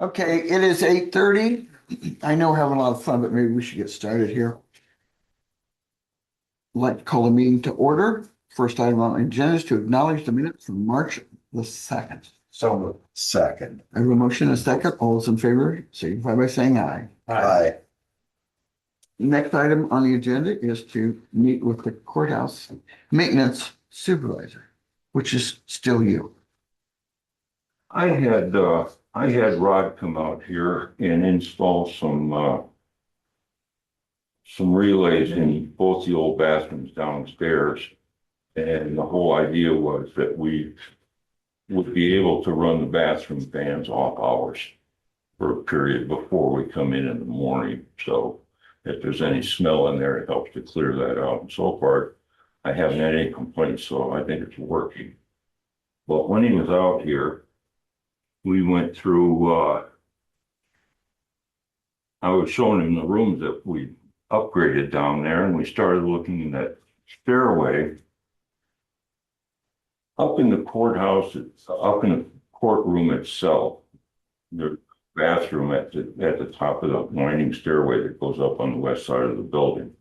Okay, it is 8:30. I know we're having a lot of fun, but maybe we should get started here. I'd like to call the meeting to order. First item on the agenda is to acknowledge the minutes from March the 2nd. So moved. Second. I have a motion and a second. All those in favor, signify by saying aye. Aye. Next item on the agenda is to meet with the courthouse maintenance supervisor, which is still you. I had Rod come out here and install some relays in both the old bathrooms downstairs. And the whole idea was that we would be able to run the bathroom fans off hours for a period before we come in the morning. So if there's any smell in there, it helps to clear that out. And so far, I haven't had any complaints, so I think it's working. But when he was out here, we went through, I was showing him the rooms that we upgraded down there, and we started looking in that stairway. Up in the courthouse, up in the courtroom itself, the bathroom at the top of the winding stairway that goes up on the west side of the building.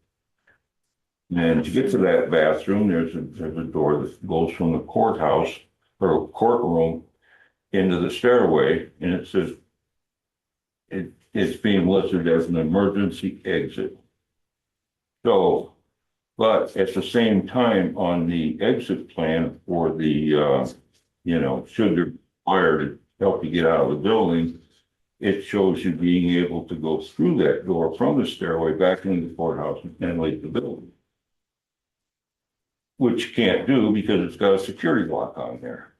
And to get to that bathroom, there's a door that goes from the courthouse or courtroom into the stairway, and it says it's being listed as an emergency exit. So, but at the same time, on the exit plan for the, should there be fire to help you get out of the building, it shows you being able to go through that door from the stairway back into the courthouse and leave the building. Which you can't do because it's got a security lock on there.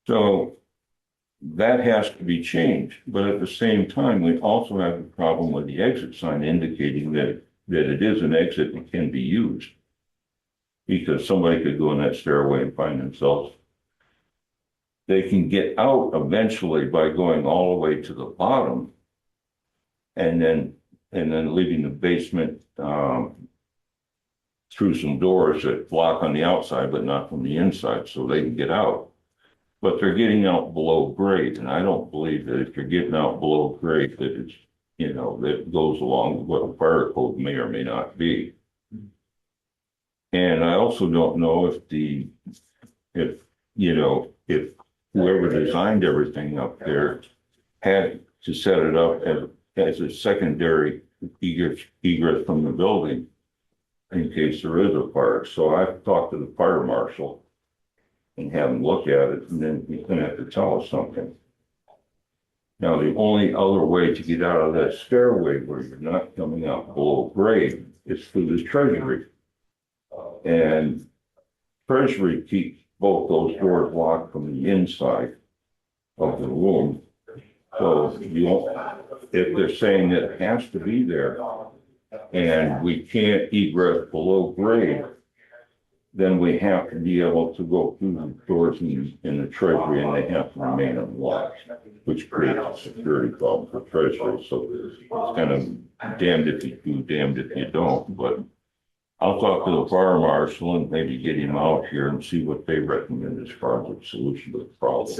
So that has to be changed, but at the same time, we also have a problem with the exit sign indicating that it is an exit and can be used. Because somebody could go in that stairway and find themselves. They can get out eventually by going all the way to the bottom. And then leaving the basement through some doors that block on the outside, but not from the inside, so they can get out. But they're getting out below grade, and I don't believe that if you're getting out below grade, that it's, that goes along with what the fire code may or may not be. And I also don't know if whoever designed everything up there had to set it up as a secondary egress from the building in case there is a fire. So I've talked to the fire marshal and have him look at it, and then he's gonna have to tell us something. Now, the only other way to get out of that stairway where you're not coming out below grade is through the treasury. And treasury keeps both those doors locked from the inside of the room. So if they're saying that it has to be there and we can't egress below grade, then we have to be able to go through the doors in the treasury, and they have to remain unlocked, which creates a security problem for treasury. So it's kind of damned if you do, damned if you don't. But I'll talk to the fire marshal and maybe get him out here and see what they recommend as far as a solution to the problem.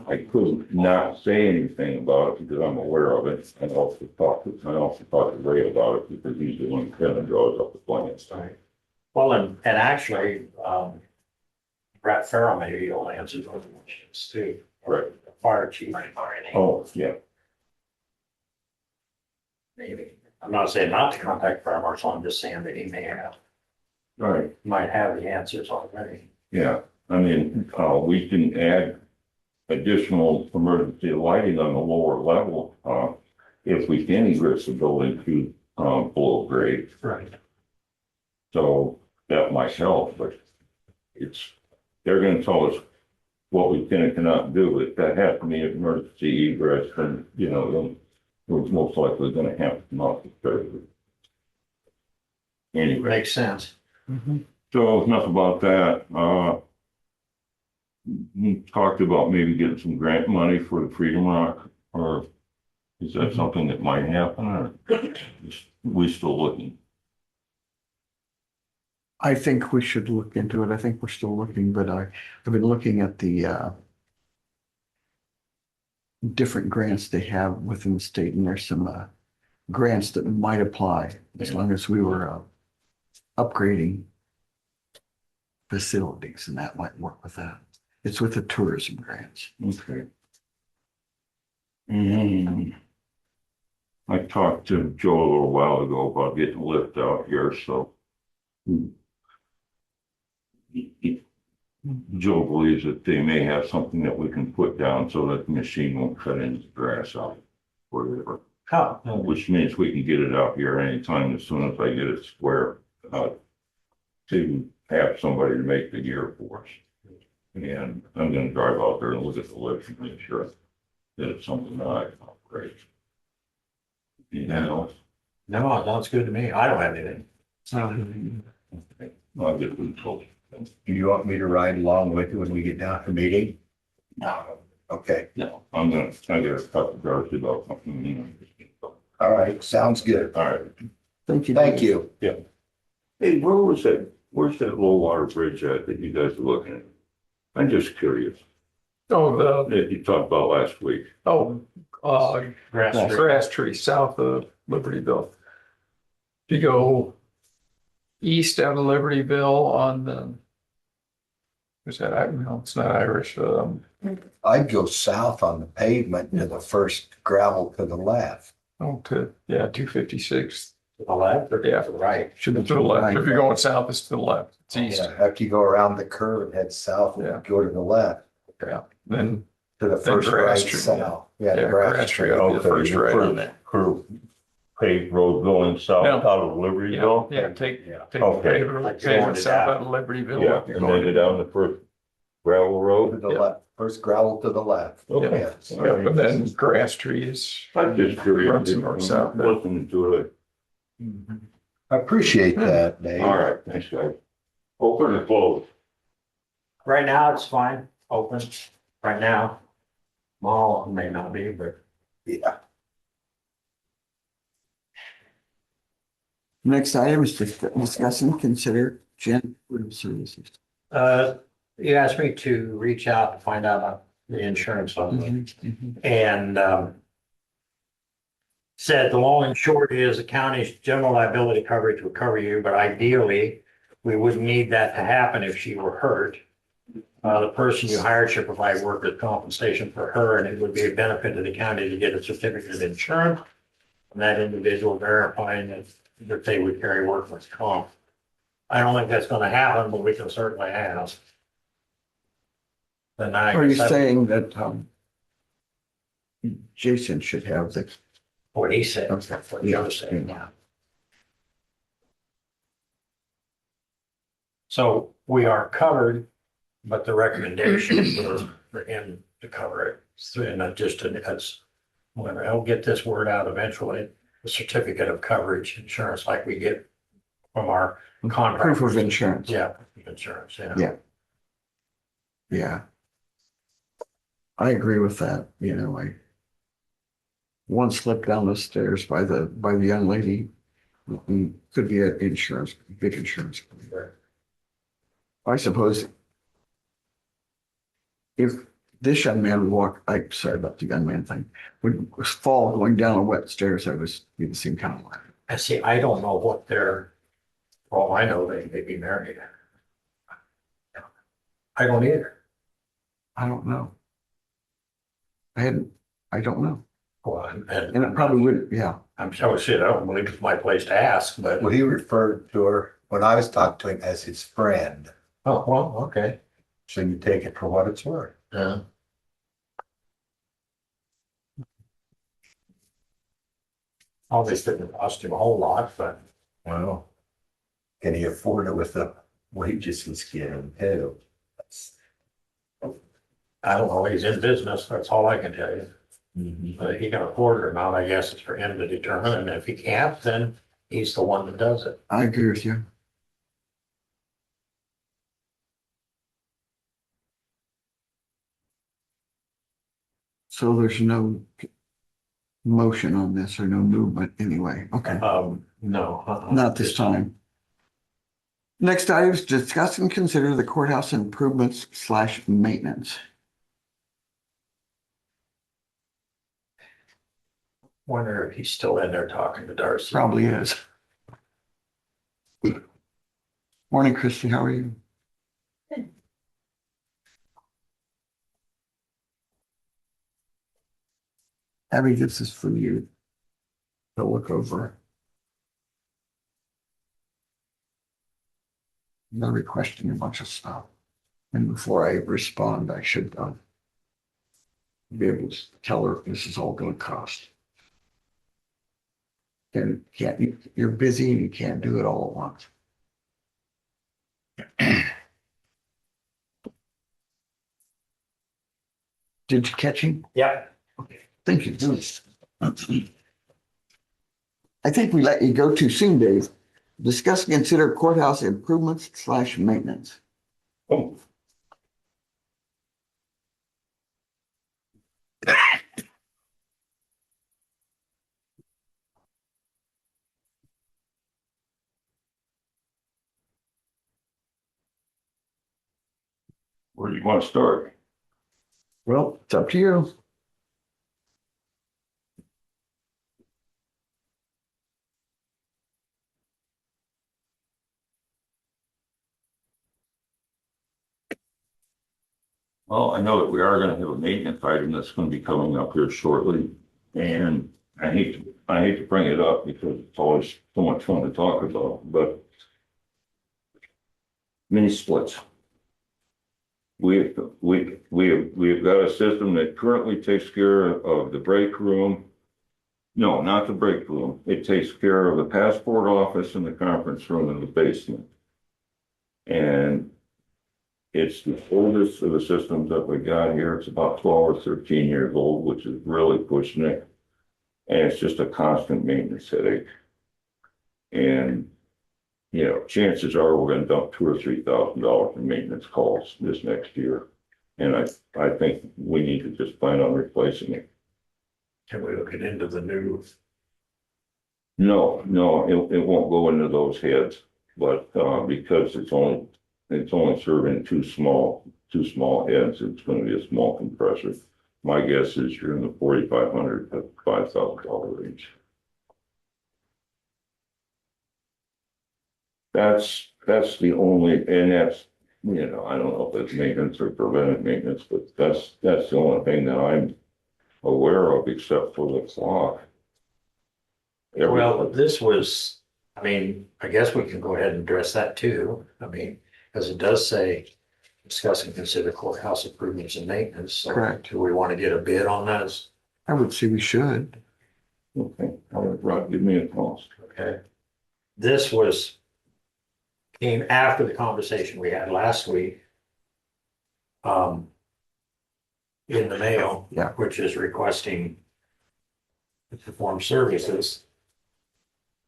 I could not say anything about it because I'm aware of it. I also talked to Ray about it because he's the one who kind of draws up the plans. Well, and actually, Brett Farrell maybe will answer those questions too. Right. The fire chief. Oh, yeah. Maybe. I'm not saying not to contact fire marshal, I'm just saying that he might have the answers already. Yeah, I mean, we can add additional emergency lighting on the lower level, if we can egress the building to, below grade. Right. So that might help, but they're gonna tell us what we can and cannot do. If that has to be an emergency egress, then, then we're most likely gonna have to come out the treasury. Anyway, Makes sense. so enough about that. We talked about maybe getting some grant money for the Freedom Rock, or is that something that might happen, or we still looking? I think we should look into it. I think we're still looking, but I've been looking at the different grants they have within the state, and there's some grants that might apply as long as we were upgrading facilities, and that might work with that. It's with the tourism grants. Okay. I talked to Joe a little while ago about getting a lift out here, so. Joe believes that they may have something that we can put down so that the machine won't cut into the grass out. Whatever, How? which means we can get it out here anytime as soon as I get it square. To have somebody to make the gear for us. And I'm gonna drive out there and look at the lift and make sure that it's something that I can operate. You know, No, it sounds good to me. I don't have anything. I'll get it told. Do you want me to ride along with you when we get down to the meeting? No, Okay, no, I gotta talk to Darcy about something, you know. all right, sounds good. All right. Thank you. Thank you. Hey, where's that low water bridge at that you guys are looking at? I'm just curious, Oh, that you talked about last week. Grass Street. Grass Tree, south of Libertyville. If you go east out of Libertyville on the, is that, no, it's not Irish, I'd go south on the pavement to the first gravel to the left. yeah, 256. To the left or Yeah. to the right? Should be to the left. If you're going south, it's to the left. It's east. Yeah, after you go around the curve and head south, Yeah. go to the left Yeah. Then, to the Then first Grass right Street, south. Yeah, yeah, the Grass grass Street street. will be the first right on that. Paved road going south Yeah. out of Libertyville? Yeah, take Yeah. the Okay. paver, Like take going it to south that. out of Libertyville. Yeah, You're and going then down the first gravel To road? the Yeah. left, first gravel to the left. Okay. Yes. Yeah, and then Grass Tree is, I'm just curious. Runs north south there. Listen to it. I appreciate that, Dave. All right, thanks, guys. Open or close? Right now, it's fine, open, right now. Mall may not be, but Yeah. Next item is to discuss and consider janitorial services. you asked me to reach out to find out about the insurance on it. Mhm. And said the long and short is the county's general liability coverage would cover you, but ideally, we wouldn't need that to happen if she were hurt. The person you hired should provide workers' compensation for her, and it would be a benefit to the county to get a certificate of insurance from that individual verifying that they would carry workers' comp. I don't think that's gonna happen, but we can certainly ask. Then I Are you guess saying that Jason should have the, what he said, Okay. what Joe said, yeah. So we are covered, but the recommendation is for him to cover it. So, and not just, it's, when I'll get this word out eventually, the certificate of coverage insurance like we get from our contractors. proof of insurance? Yeah, insurance, yeah. Yeah. Yeah. I agree with that, you know, one slip down the stairs by the young lady, could be an insurance, big insurance. I suppose if this young man would walk, I'm sorry about the young man thing, would fall going down a wet stairs, I was be the same kind of way. I see, I don't know what they're, well, I know they may be married. I don't either. I don't know. I don't know. Well, And it probably would, yeah. I'm sure shit, I don't believe it's my place to ask, but, Well, he referred to her, when I was talking to him, as his friend. oh, well, okay. So you take it for what it's worth. Yeah. Obviously, didn't cost him a whole lot, but Well, can he afford it with the wages he's getting too? That's- I don't know, he's in business, that's all I can tell you. But if he can afford it or not, I guess it's for him to determine, and if he can't, then he's the one that does it. I agree with you. So there's no motion on this or no movement anyway. Okay, No. not this time. Next item is discuss and consider the courthouse improvements / maintenance. Wonder if he's still in there talking to Darcy. Probably is. Morning, Christy. How are you? Abby, this is for you to look over. They're requesting a bunch of stuff. And before I respond, I should be able to tell her this is all going to cost. And you're busy and you can't do it all at once. Did you catch him? Yep. Okay, thank you. I think we let you go too soon, Dave. Discuss and consider courthouse improvements / maintenance. Oh, where do you want to start? Well, it's up to you. Well, I know that we are gonna have a maintenance item that's gonna be coming up here shortly, and I hate to bring it up because it's always so much fun to talk about, but mini splits. We've got a system that currently takes care of the break room. No, not the break room. It takes care of the passport office and the conference room in the basement. And it's the oldest of the systems that we got here. It's about 12 or 13 years old, which is really pushing it. And it's just a constant maintenance headache. And, you know, chances are we're gonna dump $2,000 or $3,000 in maintenance calls this next year. And I think we need to just plan on replacing it. Can we look into the new? No, it won't go into those heads, but, because it's only serving two small heads, it's gonna be a small compressor. My guess is you're in the $4,500 to $5,000 range. That's the only, and that's, you know, I don't know if it's maintenance or preventive maintenance, but that's the only thing that I'm aware of except for the clock. Well, this was, I mean, I guess we can go ahead and address that too. I mean, because it does say discuss and consider courthouse improvements and maintenance. So Correct. do we want to get a bid on those? I would say we should. Okay, all right, Rod, give me a cost. Okay. This came after the conversation we had last week. In the mail. Yeah. Which is requesting to perform services.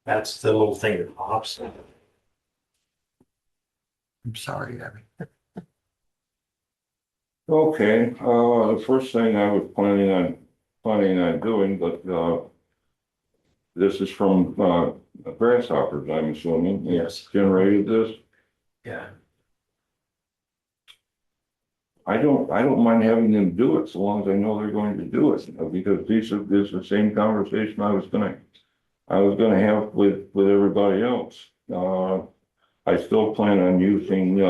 That's the little thing that pops. I'm sorry, Abby. Okay, the first thing I was planning on doing, but, this is from, Grasshoppers, I'm assuming. Yes. Generated this. Yeah. I don't mind having them do it so long as I know they're going to do it, you know, because this is the same conversation I was gonna have with everybody else. I still plan on using,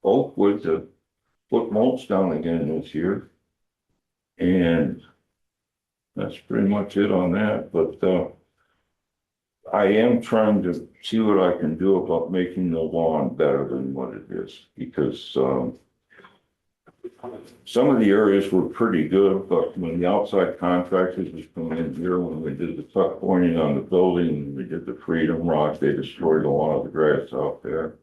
oak wood to put mulch down again this year. And that's pretty much it on that, but, I am trying to see what I can do about making the lawn better than what it is, because, some of the areas were pretty good, but when the outside contractors was coming in here, when we did the tuck pointing on the building, we did the Freedom Rock, they destroyed a lot of the grass out there.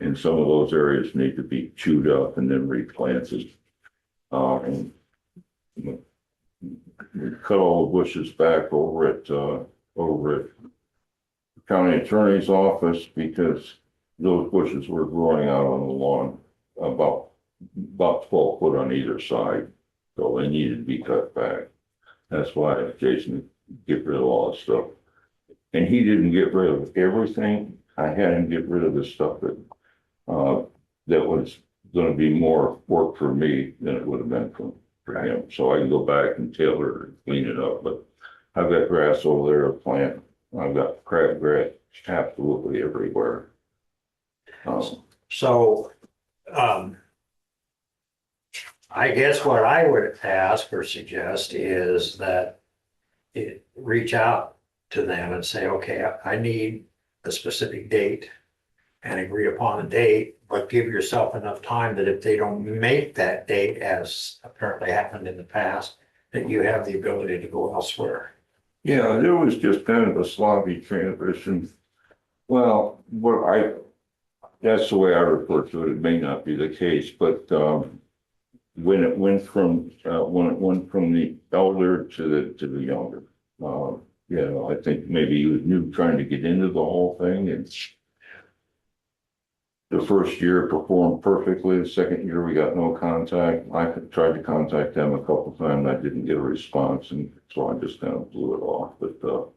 And some of those areas need to be chewed up and then replanted. And we cut all the bushes back over at the county attorney's office because those bushes were growing out on the lawn about 12 foot on either side. So they needed to be cut back. That's why Jason get rid of all the stuff. And he didn't get rid of everything. I had him get rid of the stuff that was gonna be more work for me than it would have been for him. So I can go back and tailor and clean it up, but I've got grass over there to plant. I've got crabgrass absolutely everywhere. So, I guess what I would ask or suggest is that reach out to them and say, okay, I need a specific date and agree upon a date, but give yourself enough time that if they don't make that date, as apparently happened in the past, that you have the ability to go elsewhere. Yeah, there was just kind of a sloppy transition. Well, that's the way I refer to it. It may not be the case, but when it went from the elder to the younger, I think maybe he was new trying to get into the whole thing, and the first year performed perfectly. The second year we got no contact. I tried to contact them a couple of times. I didn't get a response, and so I just kind of blew it off. But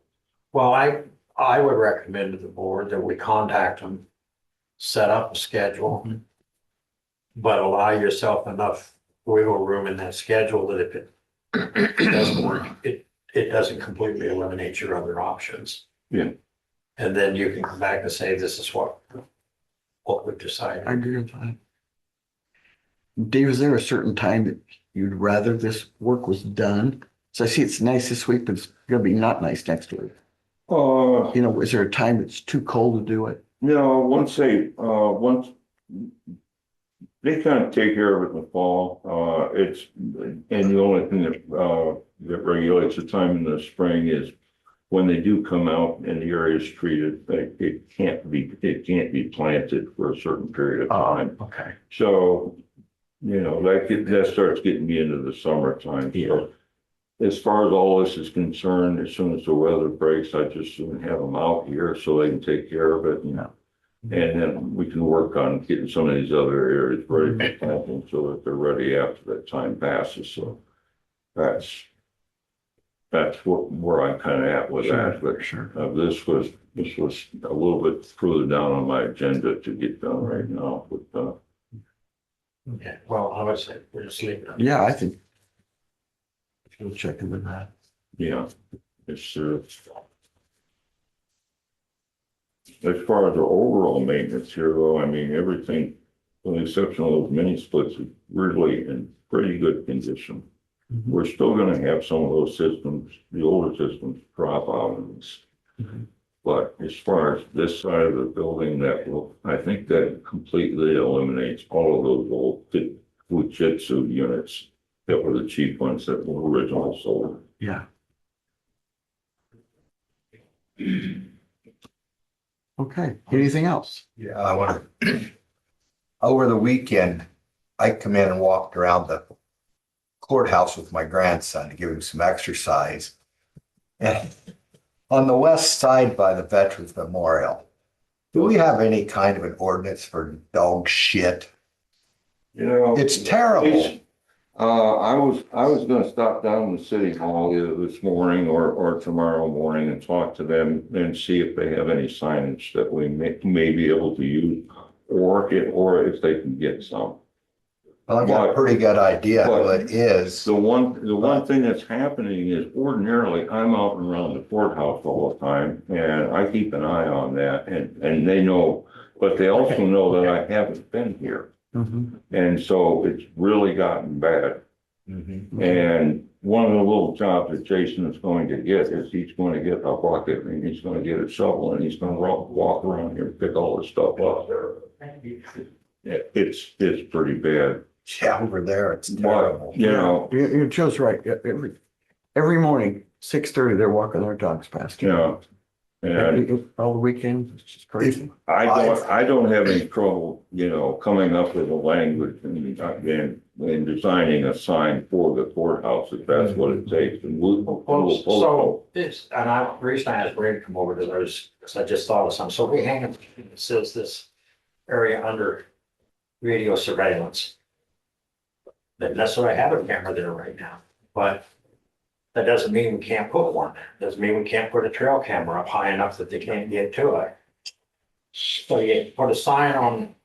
Well, I would recommend to the board that we contact them, set up a schedule, but allow yourself enough wiggle room in that schedule that if it doesn't work, it doesn't completely eliminate your other options. Yeah. And then you can come back and say, this is what we've decided. I agree with that. Dave, is there a certain time that you'd rather this work was done? So I see it's nice this week, but it's gonna be not nice next week. Is there a time that's too cold to do it? no, once they kind of take care of it in the fall, and the only thing that regulates the time in the spring is when they do come out and the area is treated, it can't be planted for a certain period of time. Okay. So, that starts getting me into the summertime. So as far as all this is concerned, as soon as the weather breaks, I just soon have them out here so they can take care of it. Yeah. And then we can work on getting some of these other areas ready for planting so that they're ready after that time passes. So that's where I'm kind of at with that. But Sure. this was a little bit further down on my agenda to get done right now. But Okay, well, I would say we'll just leave it. Yeah, I think we'll check into that. yeah, it's as far as the overall maintenance here, though, I mean, everything, with the exception of those mini splits, is really in pretty good condition. We're still gonna have some of those systems, the older systems, drop out on us. But as far as this side of the building, I think that completely eliminates all of those old Fujitsu units that were the cheap ones that were originally sold. Yeah. Okay, anything else? Yeah, I want to, over the weekend, I come in and walked around the courthouse with my grandson to give him some exercise. And on the west side by the Veterans Memorial, do we have any kind of an ordinance for dog shit? It's terrible. I was gonna stop down to City Hall either this morning or tomorrow morning and talk to them and see if they have any signage that we may be able to use, or if they can get some. Well, I got a pretty good idea who it is. The one thing that's happening is ordinarily I'm out and around the courthouse all the time and I keep an eye on that and they know, but they also know that I haven't been here. And so it's really gotten bad. And one of the little jobs that Jason is going to get is he's going to get a bucket and he's going to get a shovel and he's going to walk around here and pick all this stuff up there. It's pretty bad. Yeah, over there, it's But, terrible. Joe's right. Every morning, 6:30, they're walking their dogs past. And All the weekend, it's just crazy. I don't have any trouble, coming up with a language and designing a sign for the courthouse if that's what it takes. And So this, and the reason I asked Ray to come over to those, because I just thought of something. So we hang it, it says this area under video surveillance. That's what I have a camera there right now, but that doesn't mean we can't put one. Doesn't mean we can't put a trail camera up high enough that they can't get to it. So you put a sign on,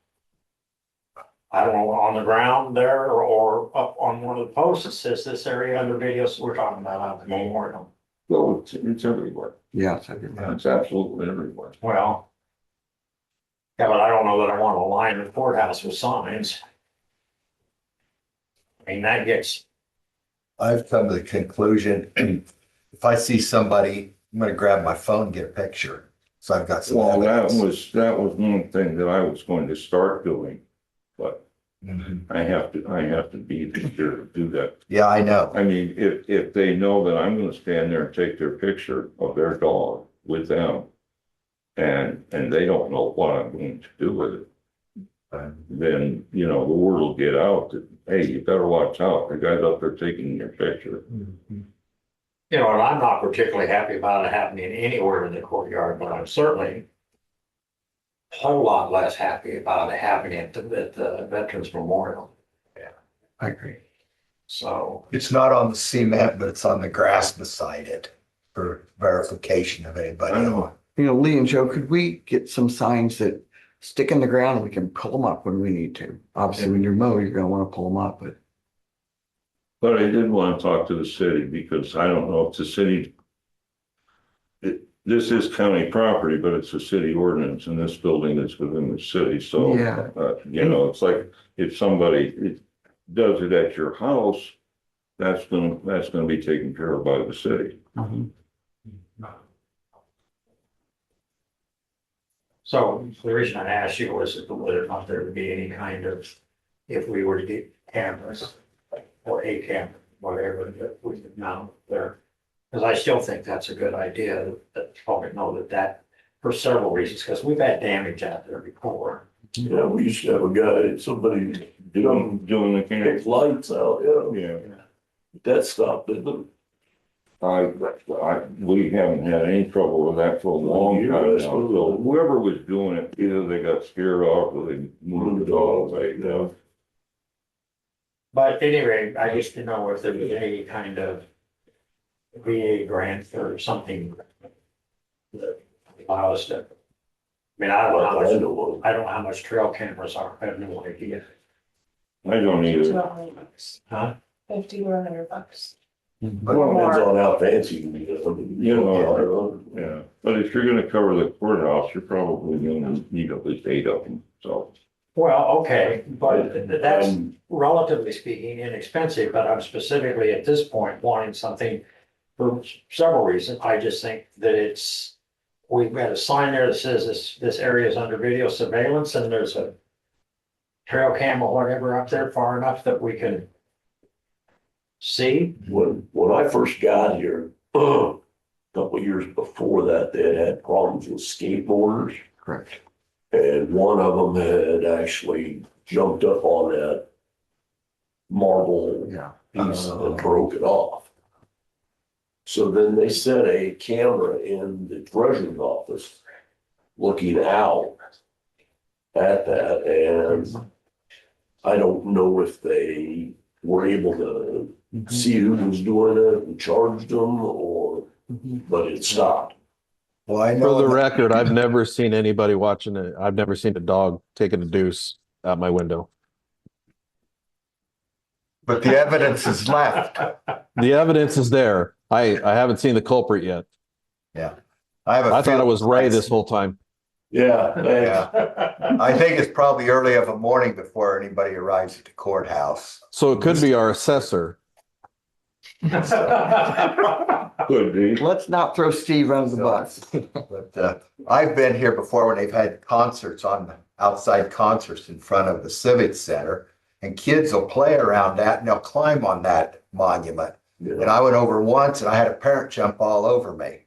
I don't know, on the ground there or up on one of the posts that says this area under video, so we're talking about out the memorial. Well, it's everywhere. Yeah, it's everywhere. It's absolutely everywhere. Well. Yeah, but I don't know that I want to line the courthouse with signs. I mean, that gets, I've come to the conclusion, if I see somebody, I'm gonna grab my phone, and get a picture. So I've got some Well, evidence. that was one thing that I was going to start doing, but Mhm. I have to be there to do that. Yeah, I know. I mean, if they know that I'm gonna stand there and take their picture of their dog with them, and they don't know what I'm going to do with it, then, you know, the word will get out that, hey, you better watch out, the guy's up there taking your picture. you know, and I'm not particularly happy about it happening anywhere in the courtyard, but I'm certainly a whole lot less happy about it happening at the Veterans Memorial. I agree. So, It's not on the cement, but it's on the grass beside it for verification of anybody. I know. You know, Lee and Joe, could we get some signs that stick in the ground and we can pull them up when we need to? Obviously, when you're mowing, you're gonna want to pull them up, but But I did want to talk to the city because I don't know if the city. This is county property, but it's a city ordinance and this building is within the city, so. Yeah. You know, it's like if somebody does it at your house, that's gonna be taken care of by the city. so the reason I asked you was whether or not there would be any kind of, if we were to get cameras or a camera, whatever, that we could mount there. Because I still think that's a good idea, that probably know that for several reasons, because we've had damage out there before. Yeah, we used to have a guy, somebody Doing the kicked camp. lights out, yeah, Yeah. that stopped, didn't it? We haven't had any trouble with that for a long Year, time I now, suppose. so whoever was doing it, either they got scared off or they moved it all away, you know. But anyway, I just didn't know if there was any kind of VA grant or something that allow us to. I mean, I don't know how I much, know of. I don't know how much trail cameras are, I have no idea. I don't either. Huh? 50 or $100. Depends on how fancy you get. I mean, You know, know. Yeah, but if you're gonna cover the courthouse, you're probably gonna need at least 8 of them, so. Well, okay, but that's Um, relatively speaking inexpensive, but I'm specifically at this point wanting something for several reasons. I just think that we've got a sign there that says this area is under video surveillance and there's a trail cam or whatever up there far enough that we can see. when I first got here, a couple of years before that, they had problems with skateboarders. correct. And one of them had actually jumped up on that marble Yeah. piece and broke it off. So then they set a camera in the treasurer's office looking out at that, and I don't know if they were able to see who was doing it and charged them, or, but it stopped. Well, I For know the that- record, I've never seen anybody watching it. I've never seen a dog taking a deuce out my window. but the evidence is left. The evidence is there. I haven't seen the culprit yet. I have a I thought it was feeling- Ray this whole time. Yeah, Yeah, I think it's probably early of a morning before anybody arrives at the courthouse. So it could be our assessor. Could be. Let's not throw Steve under the bus. But I've been here before when they've had concerts outside concerts in front of the Civic Center. And kids will play around that and they'll climb on that monument. And I went over once and I had a parent jump all over me.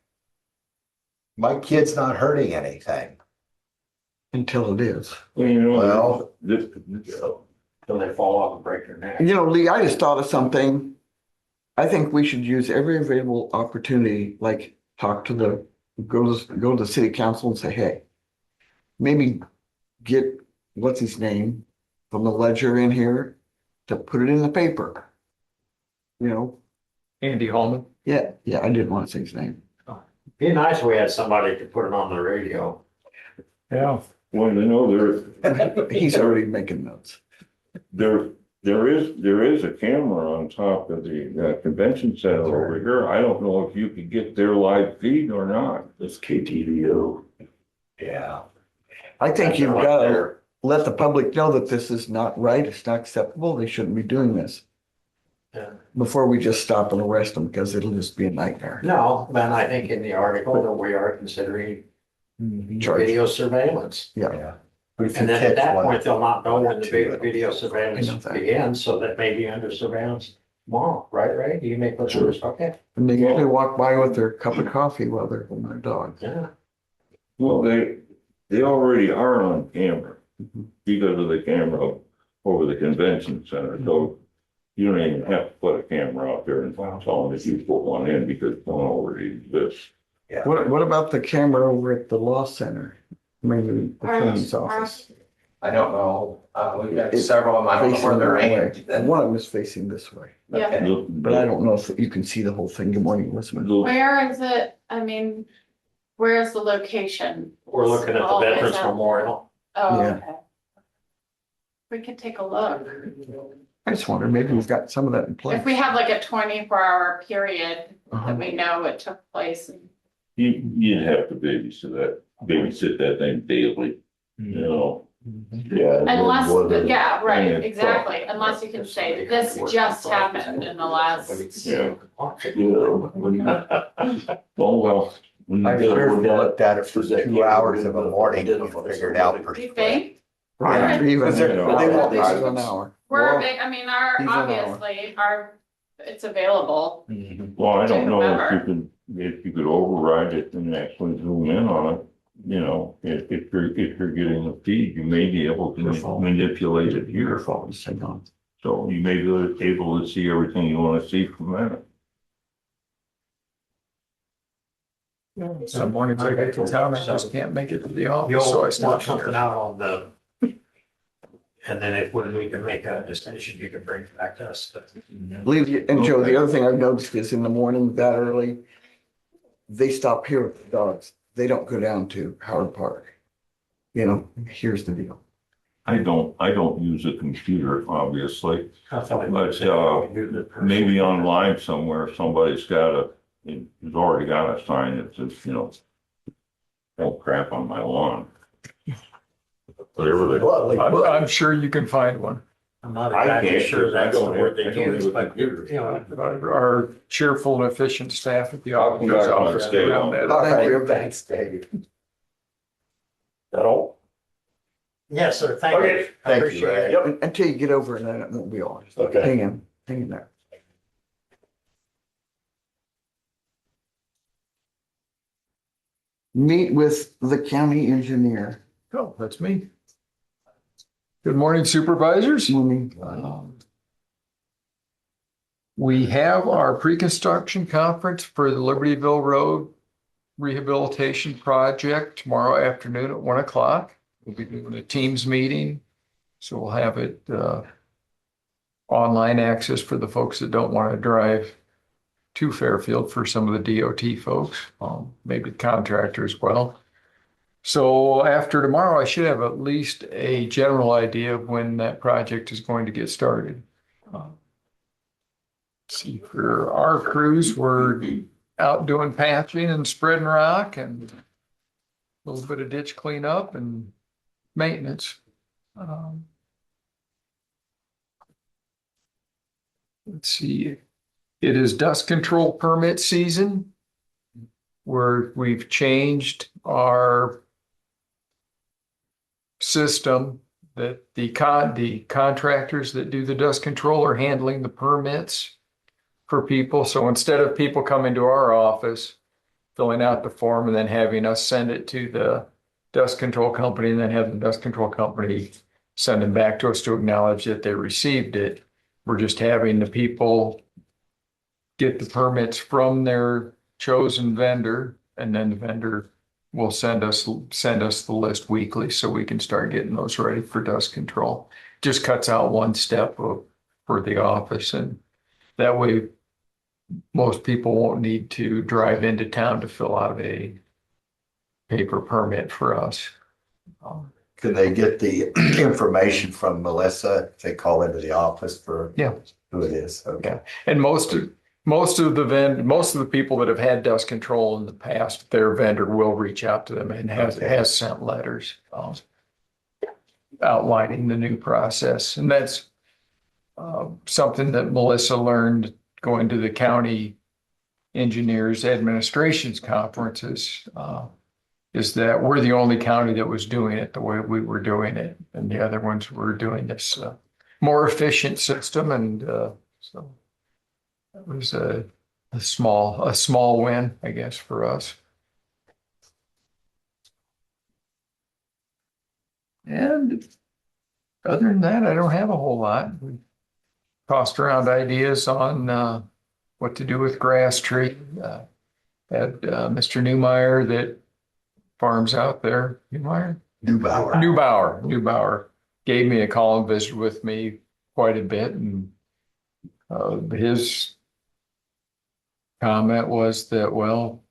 My kid's not hurting anything. Until it is. Well, you know, Well- Till they fall off and break their neck. You know, Lee, I just thought of something. I think we should use every available opportunity, like go to the city council and say, hey, maybe get, what's his name, from the ledger in here to put it in the paper. You know, Andy Hallman. yeah, I didn't want to say his name. Be nice if we had somebody to put it on the radio. Yeah. well, you know, He's already making notes. there's There is a camera on top of the convention center over here. I don't know if you could get their live feed or not. It's KTVO. Yeah. I think you've Like got to they're- let the public know that this is not right, it's not acceptable, they shouldn't be doing this. Yeah. Before we just stop and arrest them, because it'll just be a nightmare. No, then I think in the article that we are considering Charge. video surveillance. Yeah. But if you And then at catch that one- point, they'll not know when the Two. video I surveillance know that. begins, so that may be under surveillance tomorrow, right, Ray? Do you make those Sure. orders? Okay, And they usually walk by with their cup of coffee while they're holding their dog. yeah. Well, they already are on camera Mhm. because of the camera over the convention center. So you don't even have to put a camera out there and tell them that you put one in because one already exists. What about the camera over at the law center? Maybe the attorney's office. I don't know, we've got It's several of them, I don't know Facing where they're that way. aimed. One of them is facing this way, Okay. but I don't know if you can see the whole thing. Good morning, Elizabeth. Where is it? I mean, where is the location? We're looking at the Always Veterans out. Memorial. Oh, Yeah. okay. We could take a look. I just wonder, maybe we've got some of that in place. If we have like a 24-hour period Uh-huh. that we know it took place. You'd have to babysit that thing daily, you know. Yeah. and then Unless, one of the- yeah, right, Yeah. exactly. Unless you can say, this just happened in the last. Yeah. You know, Oh, well. I'm sure if you looked at it for 2 hours of a morning, you figure it out pretty You quick. think? Right, even, Because they're- they won't this is be- an hour. We're, Well, big- I mean, our, he's an hour. obviously, it's available. Well, I don't know Remember. if you could override it and actually zoom in on it, you know, if you're getting the feed, you may be able to Your phone. manipulate it Your here. phone, hang on. So you may be able to see everything you want to see from that. Some mornings I get to town, I just can't make it to the office, so I You'll stop work something here. out on the. And then if when we can make a decision, you can bring it back to us. And Joe, the other thing I've noticed is in the morning that early, they stop here with the dogs. They don't go down to Howard Park. You know, here's the deal. I don't use a computer, obviously. But Maybe online somewhere, somebody's got has already got a sign that says, you know, don't crap on my lawn. Whatever they. Well, like, I'm sure you can find one. I'm not I exactly can't, sure that's the I don't word have- they I don't use, have a but, computer. you know. Our cheerful and efficient staff at the I'll come auditor's back on office stage. around that. All Thank you. right, thanks, Dave. that all? Yes, sir, thank you. Okay, I thank you, appreciate Ray. it. Yep, Until you get over it, then it won't be on. Just Okay. hang in there. Meet with the county engineer. Oh, that's me. Good morning, supervisors. Morning. We have our pre-construction conference for the Libertyville Road Rehabilitation Project tomorrow afternoon at 1 o'clock. We'll be doing a Teams meeting. So we'll have it online access for the folks that don't want to drive to Fairfield for some of the DOT folks, maybe the contractor as well. So after tomorrow, I should have at least a general idea of when that project is going to get started. See, for our crews, we're out doing patching and spreading rock and a little bit of ditch cleanup and maintenance. Let's see, it is dust control permit season where we've changed our system that the contractors that do the dust control are handling the permits for people. So instead of people coming to our office, filling out the form and then having us send it to the dust control company and then have the dust control company send them back to us to acknowledge that they received it. We're just having the people get the permits from their chosen vendor, and then the vendor will send us the list weekly so we can start getting those ready for dust control. Just cuts out one step for the office, and that way most people won't need to drive into town to fill out a paper permit for us. Can they get the information from Melissa? If they call into the office for Yeah. who it is? Okay. And most of the people that have had dust control in the past, their vendor will reach out to them and has sent letters outlining the new process. And that's something that Melissa learned going to the county engineers administration's conferences, is that we're the only county that was doing it the way we were doing it. And the other ones were doing this more efficient system. And so it was a small win, I guess, for us. And other than that, I don't have a whole lot. We tossed around ideas on what to do with grass tree. Had Mr. Newmeyer that farms out there. Newmeyer? Newbauer gave me a call and visited with me quite a bit, and his comment was that, well,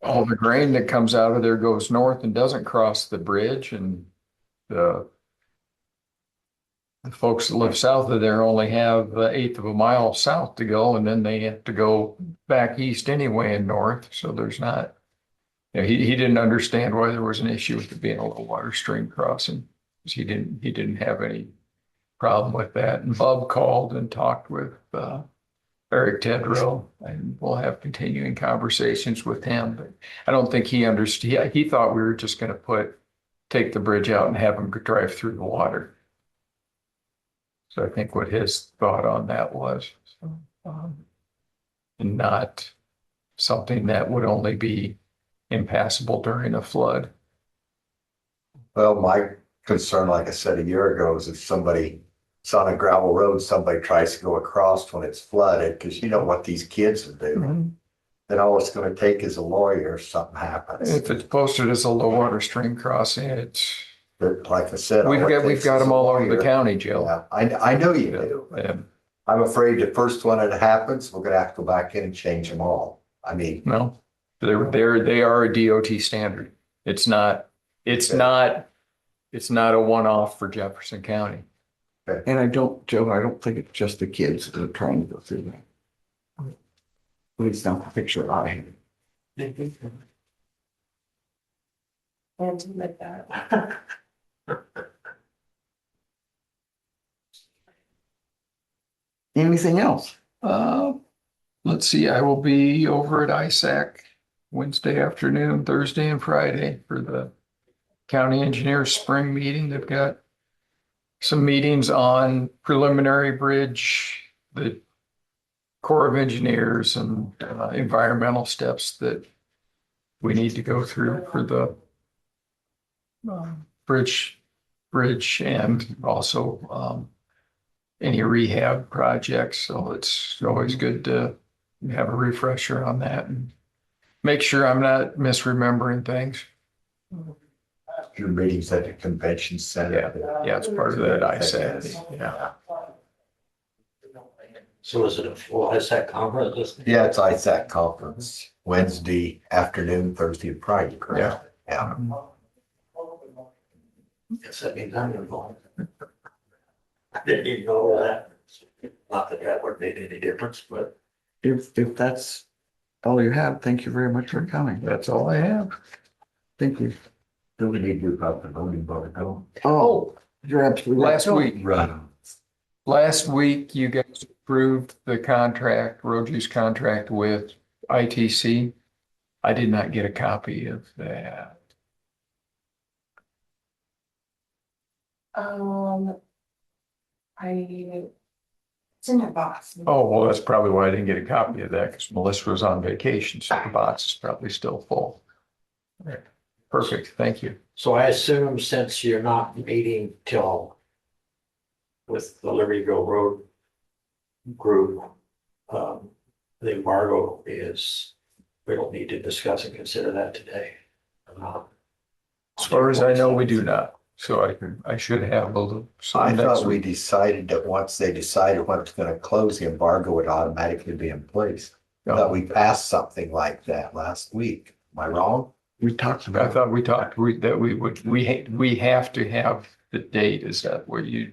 all the grain that comes out of there goes north and doesn't cross the bridge, and the folks that live south of there only have an eighth of a mile south to go, and then they have to go back east anyway and north. So there's not, he didn't understand why there was an issue with it being a low water stream crossing. He didn't have any problem with that. And Bub called and talked with Eric Tedrow, and we'll have continuing conversations with him. But I don't think he understood. He thought we were just going to take the bridge out and have them drive through the water. So I think what his thought on that was, and not something that would only be impassable during a flood. Well, my concern, like I said a year ago, is if it's on a gravel road, somebody tries to go across when it's flooded, because you know what these kids are doing. Then all it's going to take is a lawyer if something happens. If it's posted as a low water stream crossing, it's, But like I said, we've got them all over the county. county, Joe. Yeah, I know you do. And I'm afraid the first one that happens, we're gonna have to go back in and change them all. I mean, no, they are a DOT standard. It's not a one-off for Jefferson County. And Joe, I don't think it's just the kids that are trying to go through that. At least not the picture I have. And like that. Anything else? Let's see, I will be over at ISAC Wednesday afternoon, Thursday and Friday for the county engineers spring meeting. They've got some meetings on preliminary bridge, the Corps of Engineers, and environmental steps that we need to go through for the bridge and also any rehab projects. So it's always good to have a refresher on that and make sure I'm not misremembering things. your meetings at the convention center. Yeah, it's part of that ISAC. Yeah. So is it a full ISAC conference? Yeah, it's ISAC conference, Wednesday afternoon, Thursday and Friday, correct? Yeah. Yes, that means I'm involved. I didn't even know that. Not that that would make any difference, but. If that's all you have, thank you very much for coming. That's all I have. Thank you. Do we need to do about the voting vote? Oh, you're absolutely right. Last week, you guys approved the contract, road use contract with ITC. I did not get a copy of that. It's in your box. Oh, well, that's probably why I didn't get a copy of that, because Melissa was on vacation, so the box is probably still full. All right. Perfect, thank you. So I assume since you're not meeting till with the Libertyville Road group, the embargo is, we don't need to discuss and consider that today. As far as I know, we do not, so I should have a little. I thought we decided that once they decided when it's gonna close, the embargo would automatically be in place. I thought we passed something like that last week. Am I wrong? We talked I about, thought we talked, that we have to have the date. Is that where you?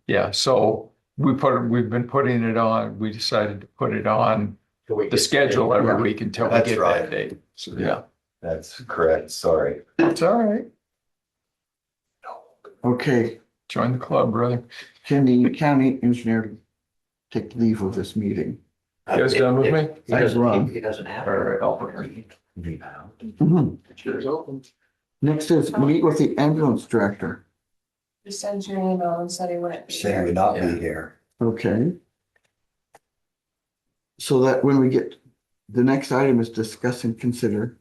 Yeah, so we've been putting it on, we decided to put it on So we the could- schedule every Yeah. week until we That's get right. that date. So, yeah, That's correct, sorry. it's all right. okay, Join the club, brother. can the county engineer take leave of this meeting? You guys done with me? He doesn't, he doesn't have. All right, I'll- Mhm. Cheers, open. Next is meet with the ambulance director. Just send you an email and said he wouldn't. be Saying here. would not be here. Okay. So that when we get, the next item is discuss and consider.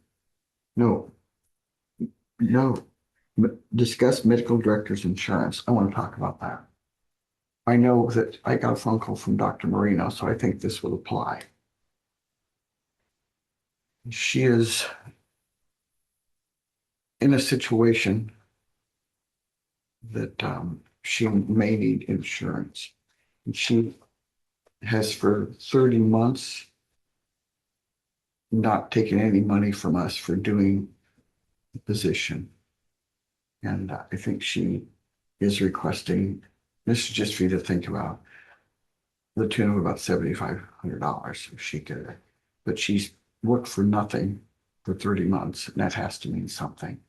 No. Discuss medical director's insurance. I want to talk about that. I know that I got a phone call from Dr. Marino, so I think this will apply. She is in a situation that she may need insurance. And she has for 30 months not taken any money from us for doing the position. And I think she is requesting, this is just for you to think about, the tune of about $7,500 if she could. But she's worked for nothing for 30 months, and that has to mean something.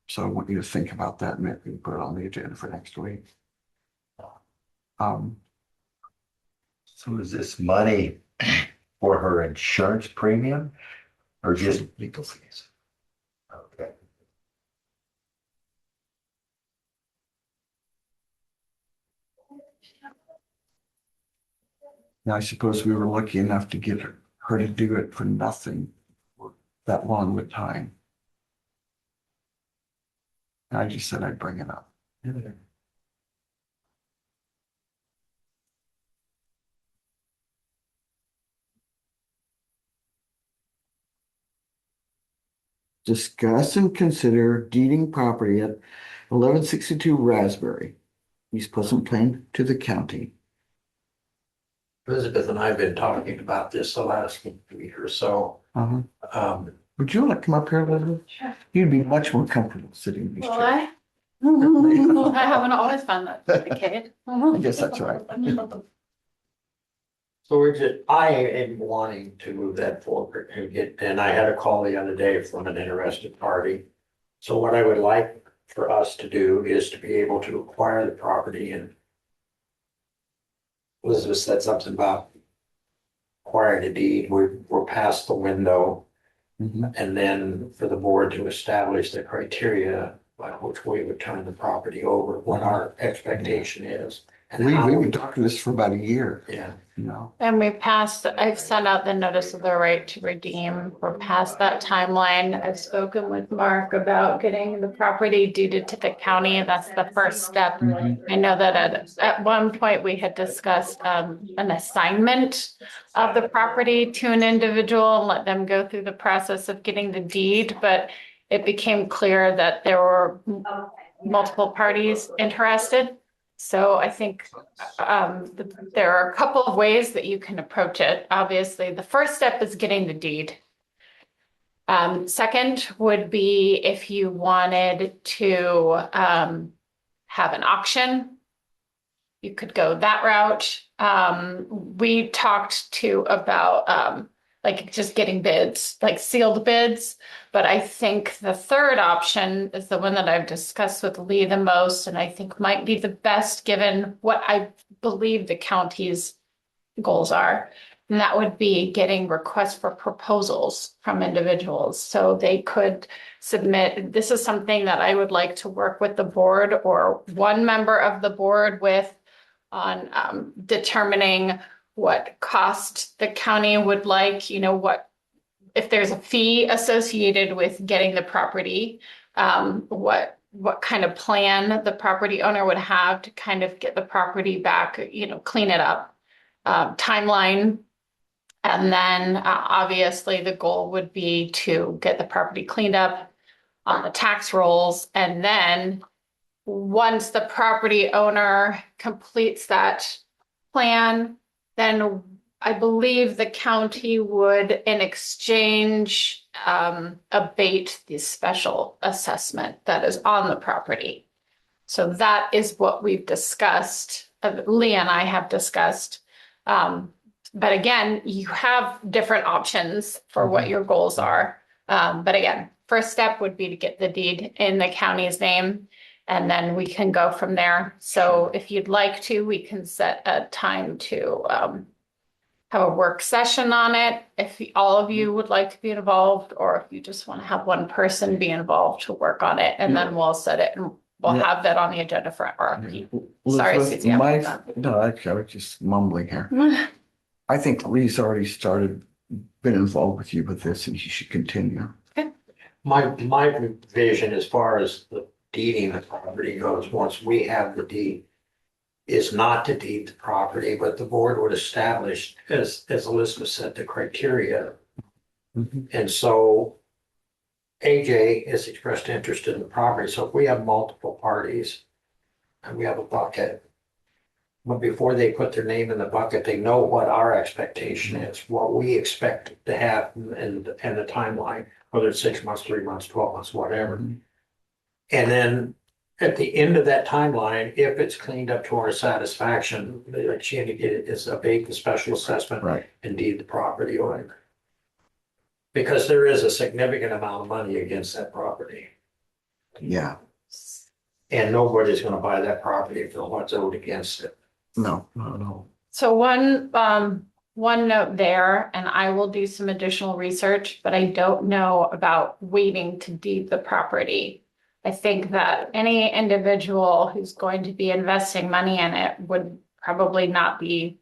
So I want you to think about that and maybe put it on the agenda for next week. So is this money for her insurance premium or just Legal fees. okay? Now, I suppose we were lucky enough to get her to do it for nothing that long of a time. I just said I'd bring it up. Discuss and consider deeding property at 1162 Raspberry, East Pleasant Plain, to the county. Elizabeth and I have been talking about this the last week or so. Uh-huh. Would you want to come up here, Elizabeth? Sure. You'd be much more comfortable sitting in these Will chairs. I? I haven't always found that to be the case. I guess that's right. So I am wanting to move that forward and I had a call the other day from an interested party. So what I would like for us to do is to be able to acquire the property, and Elizabeth said something about acquiring a deed. We're past the window. Mhm. And then for the board to establish the criteria by which we would turn the property over, what our expectation is. And how We've been talking this for about a year, yeah. you know. And I've sent out the notice of the right to redeem. We're past that timeline. I've spoken with Mark about getting the property deeded to the county. That's the first step. I know that at one point we had discussed an assignment of the property to an individual and let them go through the process of getting the deed, but it became clear that there were multiple parties interested. So I think there are a couple of ways that you can approach it. Obviously, the first step is getting the deed. Second would be if you wanted to have an auction, you could go that route. We talked about like just getting bids, like sealed bids. But I think the third option is the one that I've discussed with Lee the most, and I think might be the best given what I believe the county's goals are. And that would be getting requests for proposals from individuals. So they could submit, this is something that I would like to work with the board or one member of the board with on determining what cost the county would like, what, if there's a fee associated with getting the property, what kind of plan the property owner would have to kind of get the property back, clean it up, timeline. And then obviously the goal would be to get the property cleaned up on the tax rolls. And then once the property owner completes that plan, then I believe the county would, in exchange, abate the special assessment that is on the property. So that is what we've discussed, Leah and I have discussed. But again, you have different options for what your goals are. But again, first step would be to get the deed in the county's name, and then we can go from there. So if you'd like to, we can set a time to have a work session on it. If all of you would like to be involved, or if you just want to have one person be involved to work on it, and then we'll set it and we'll have that on the agenda for RFP. Sorry, Elizabeth, Susie, I'm my- done. No, actually, I was just mumbling here. I think Lee's already been involved with you with this, and he should continue. My vision as far as the deeding the property goes, once we have the deed, is not to deed the property, but the board would establish, as Elizabeth said, the criteria. Mhm. And so AJ has expressed interest in the property, so if we have multiple parties and we have a bucket, but before they put their name in the bucket, they know what our expectation is, what we expect to have and the timeline, whether it's 6 months, 3 months, 12 months, whatever. Mhm. And then at the end of that timeline, if it's cleaned up to our satisfaction, like she indicated, is abate the special assessment Right, and deed the property owner. Because there is a significant amount of money against that property. yeah, And nobody's gonna buy that property for what's owed against it. no. So one note there, and I will do some additional research, but I don't know about waiting to deed the property. I think that any individual who's going to be investing money in it would probably not be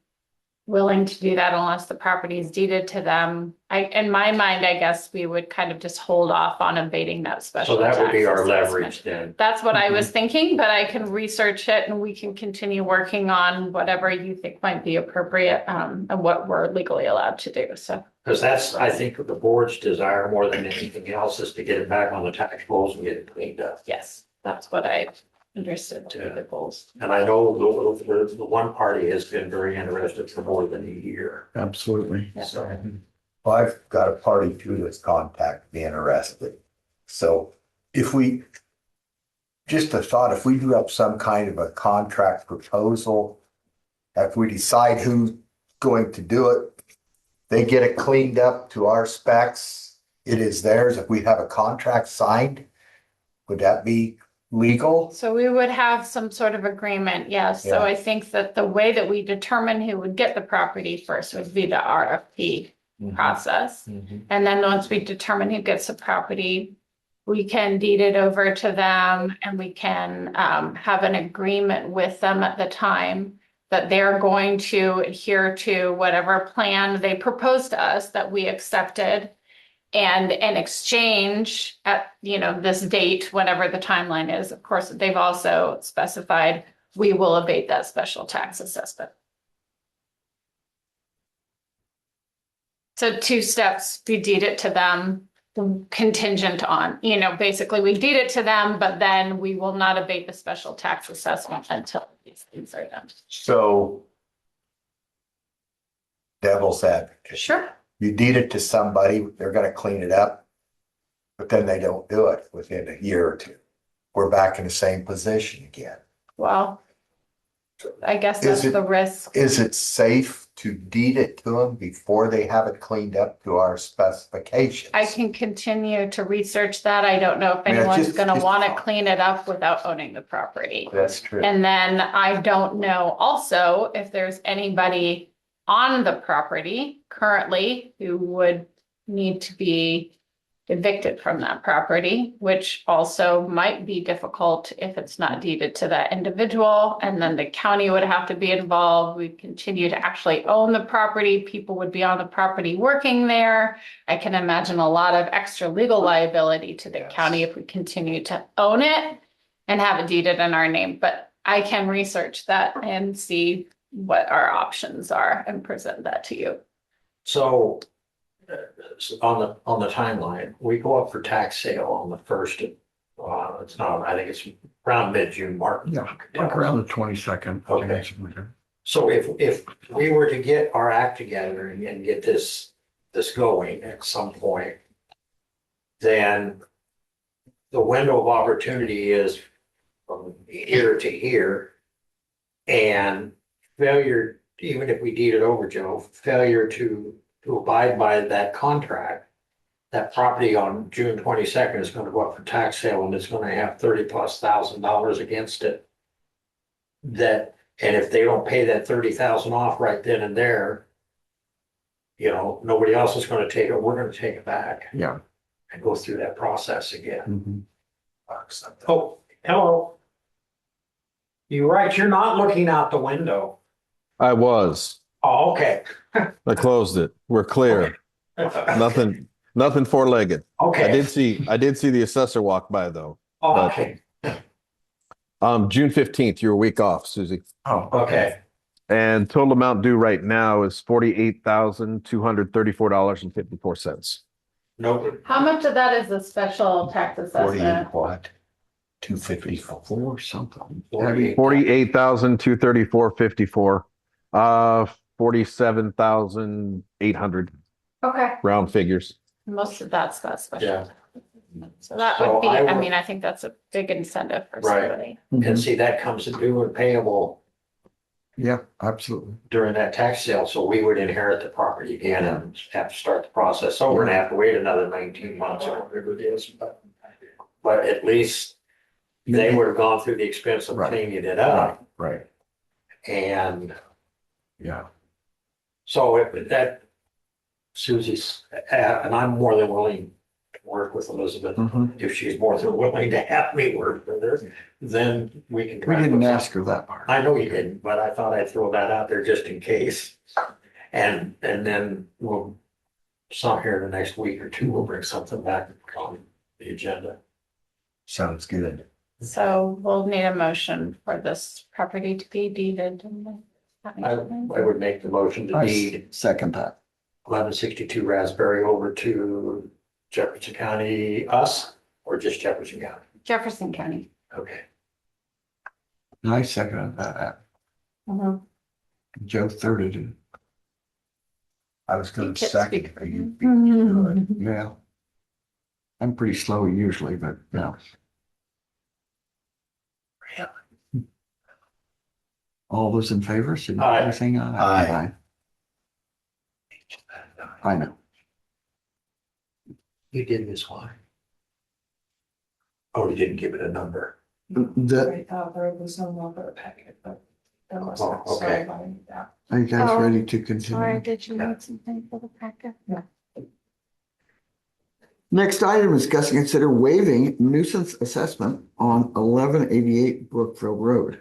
willing to do that unless the property is deeded to them. In my mind, I guess we would kind of just hold off on abating that special So that would be tax our assessment. leverage then. That's what I was thinking, but I can research it and we can continue working on whatever you think might be appropriate, and what we're legally allowed to do, so. Because that's, I think, the board's desire more than anything else is to get it back on the tax rolls and get it cleaned up. Yes, that's what I understood to be the goals. And I know the one party has been very interested for more than a year. Absolutely. Yeah. So, Well, I've got a party too that's contacted me interested. So if we, just a thought, if we do up some kind of a contract proposal, if we decide who's going to do it, they get it cleaned up to our specs, it is theirs. If we have a contract signed, would that be legal? So we would have some sort of agreement, yes. So Yeah. I think that the way that we determine who would get the property first would be the RFP process. And then once we determine who gets the property, we can deed it over to them and we can have an agreement with them at the time that they're going to adhere to whatever plan they proposed to us that we accepted. And in exchange at, this date, whatever the timeline is, of course, they've also specified, we will abate that special tax assessment. So 2 steps, we deed it to them, contingent on, basically we deed it to them, but then we will not abate the special tax assessment until these things are done. So devil's advocate. Sure. You deed it to somebody, they're gonna clean it up, but then they don't do it within a year or two. We're back in the same position again. Well, I guess Is that's it- the risk. Is it safe to deed it to them before they have it cleaned up to our specifications? I can continue to research that. I don't know if Yeah, anyone's just- gonna just- want to clean it up without owning the property. That's true. And then I don't know also if there's anybody on the property currently who would need to be evicted from that property, which also might be difficult if it's not deeded to that individual. And then the county would have to be involved. We continue to actually own the property. People would be on the property working there. I can imagine a lot of extra legal liability to the Yes. county if we continue to own it and have it deeded in our name. But I can research that and see what our options are and present that to you. So on the timeline, we go up for tax sale on the first, it's not, I think it's around mid-June, March. Yeah, like around the 22nd. Okay. So if we were to get our act together and get this going at some point, then the window of opportunity is from here to here. And failure, even if we deed it over, Joe, failure to abide by that contract, that property on June 22nd is gonna go up for tax sale and it's gonna have $30,000+ against it. That, and if they don't pay that 30,000 off right then and there, you know, nobody else is gonna take it, we're gonna take it back Yeah. and go through that process again. Mhm. Oh, hello. You're right, you're not looking out the window. I was. Oh, okay. I closed it. We're clear. Nothing four-legged. I Okay, did see the assessor walk by though. okay, June 15th, you're a week off, Susie. Oh, okay. And total amount due right now is $48,234.54. Nope. How much of that is the special tax 40 and assessment? what? 254. Or something. 48. 48,234.54. 47,800 Okay, round figures. most of that's that special. Yeah. So that So would be, I I would- mean, I think that's a big incentive for Right. somebody. And see, that comes due and payable Yeah, absolutely. during that tax sale, so we would inherit the property again and have to start the process over and have to wait another 19 months or whatever it is, but at least they would have gone through the expense of Right. cleaning it up, Right. and Yeah. so if that Susie's, and I'm more than willing to work with Elizabeth, Mhm. if she's more than willing to have me work with her, then we can. We try to didn't put ask something- her that part. I know you didn't, but I thought I'd throw that out there just in case. And then we'll, some here in the next week or two, we'll bring something back on the agenda. Sounds good. So we'll need a motion for this property to be deeded. I would make the motion to I deed second that. 1162 Raspberry over to Jefferson County, us, or just Jefferson County? Jefferson County. Okay. I seconded that. Mhm. Joe thirded it. I was You gonna can't second speak for it. him. Good. Yeah. I'm pretty slow usually, but no. All those in favor, signify by saying aye. Aye. I know. You did this one. Oh, you didn't give it a number. The, I thought there was no more for the packet, but there wasn't, Oh, so okay. I wanted that. are you guys Oh, ready to Sorry, continue? did you need something for the packet? Next item is discuss and consider waiving nuisance assessment on 1188 Brookville Road.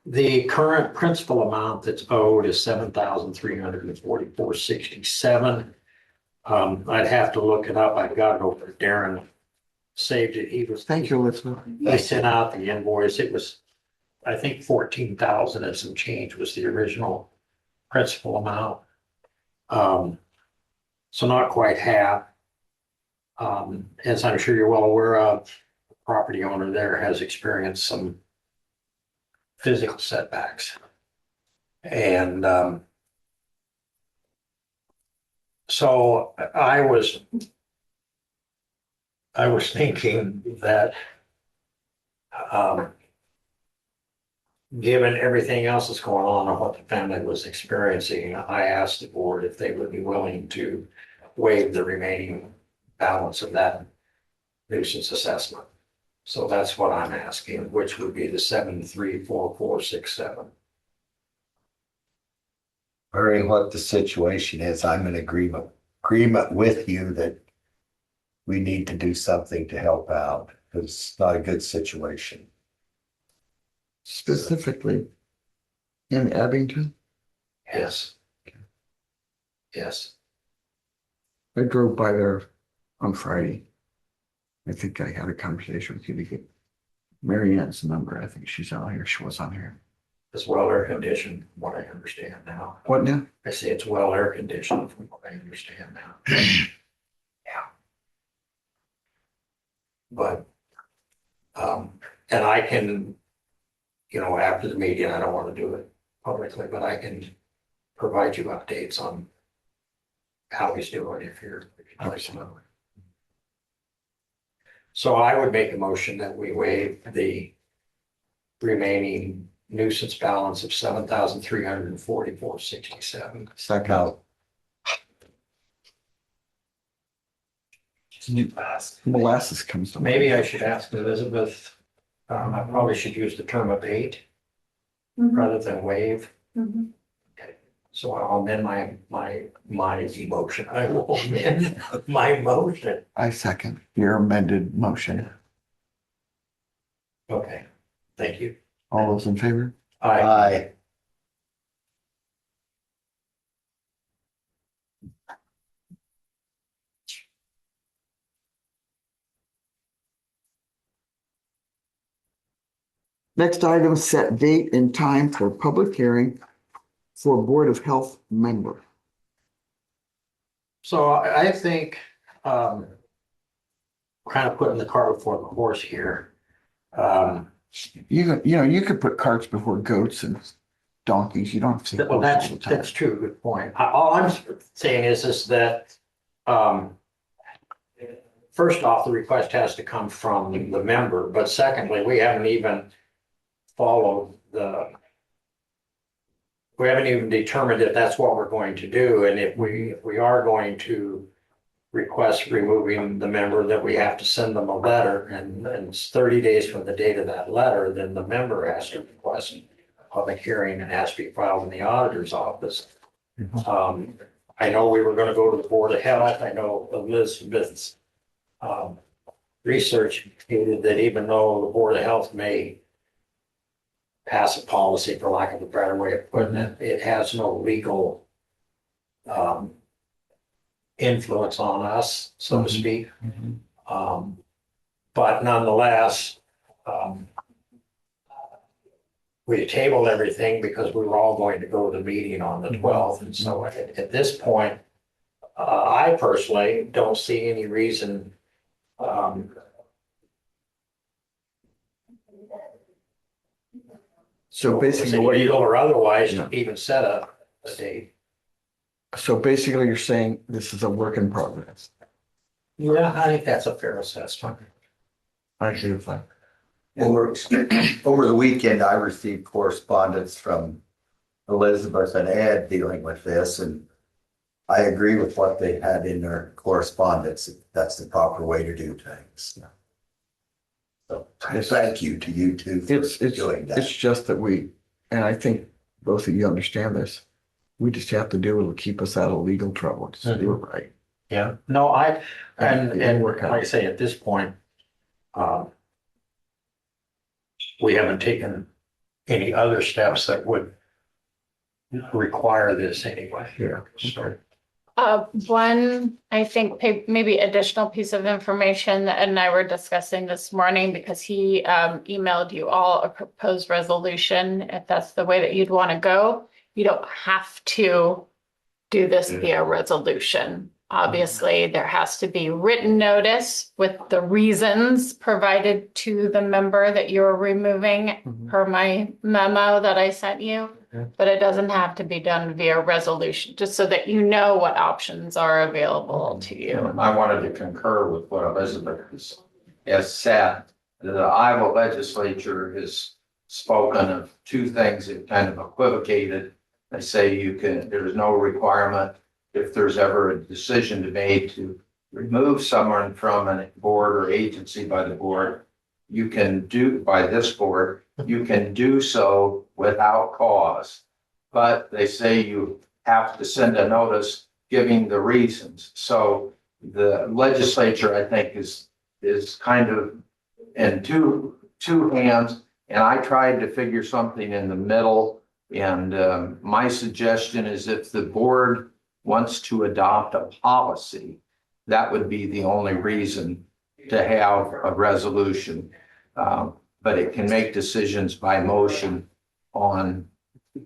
The current principal amount that's owed is $7,344.67. I'd have to look it up. I've got it over. Darren saved it. Thank you, Elizabeth. He sent out the invoice. It was, I think, 14,000 and some change was the original principal amount. So not quite half. As I'm sure you're well aware of, the property owner there has experienced some physical setbacks. And so I was thinking that given everything else that's going on and what the family was experiencing, I asked the board if they would be willing to waive the remaining balance of that nuisance assessment. So that's what I'm asking, which would be the 7,344.67. Hearing what the situation is, I'm in agreement with you that we need to do something to help out, because it's not a good situation. Specifically in Abington. Yes. Yes. I drove by there on Friday. I think I had a conversation with you to get Mary Ann's number. I think she's on here. She was on here. It's well air conditioned, from what I understand now. What now? I say it's well air conditioned from what I understand now. Yeah. But, and I can, after the meeting, I don't want to do it publicly, but I can provide you updates on how he's doing if you'd like to know. So I would make a motion that we waive the remaining nuisance balance of $7,344.67. Second. Now, Molasses comes to mind. Maybe I should ask Elizabeth, I probably should use the term abate Mhm. rather than waive. Mhm. So I'll amend my emotion. I will amend my motion. I second your amended motion. Okay, thank you. All those in favor? I, Next item, set date and time for public hearing for Board of Health member. So I think, kind of putting the cart before the horse here. You could put carts before goats and donkeys. You don't have to. say Well, horses all the time. that's true, good point. All I'm saying is that, first off, the request has to come from the member, but secondly, we haven't even determined if that's what we're going to do, and if we are going to request removing the member, that we have to send them a letter, and it's 30 days from the date of that letter, then the member has to request a public hearing and has to be filed in the auditor's office. I know we were gonna go to the Board of Health. I know Elizabeth's research indicated that even though the Board of Health may pass a policy, for lack of a better way of putting it, it has no legal influence on us, so to speak. But nonetheless, we tabled everything because we were all going to go to the meeting on the 12th. And so at this point, I personally don't see any reason So basically what legal you, or otherwise Yeah. to even set a date. so basically you're saying this is a work in progress. Yeah, I think that's a fair assessment. I agree with that. over, over the weekend, I received correspondence from Elizabeth and Ed dealing with this, and I agree with what they had in their correspondence. That's the proper way to do things. So thank you to you two for It's doing that. just that and I think both of you understand this. We just have to do it to keep us out of legal trouble. Just do it right. Yeah, no, and It'll work like out. I say, at this point, we haven't taken any other steps that would require this anyway. Yeah. So, One, I think maybe additional piece of information that Ed and I were discussing this morning, because he emailed you all a proposed resolution. If that's the way that you'd want to go, you don't have to do this via resolution. Obviously, there has to be written notice with the reasons provided to the member that you're removing per my memo that I sent you. But it doesn't have to be done via resolution, just so that you know what options are available to you. I wanted to concur with what Elizabeth has said. The Iowa legislature has spoken of two things that kind of equivocated. They say there's no requirement if there's ever a decision to be made to remove someone from a board or agency by the board, you can do by this board, you can do so without cause. But they say you have to send a notice giving the reasons. So the legislature, I think, is kind of in two hands. And I tried to figure something in the middle. And my suggestion is if the board wants to adopt a policy, that would be the only reason to have a resolution. But it can make decisions by motion on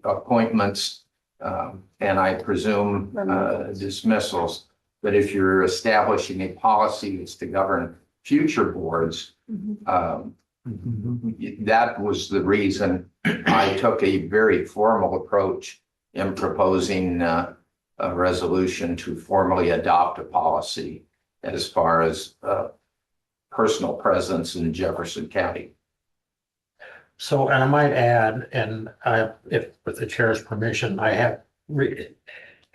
appointments, and I presume dismissals. But if you're establishing a policy that's to govern future boards, that was the reason I took a very formal approach in proposing a resolution to formally adopt a policy as far as personal presence in Jefferson County. So, and I might add, and if with the chair's permission, I have.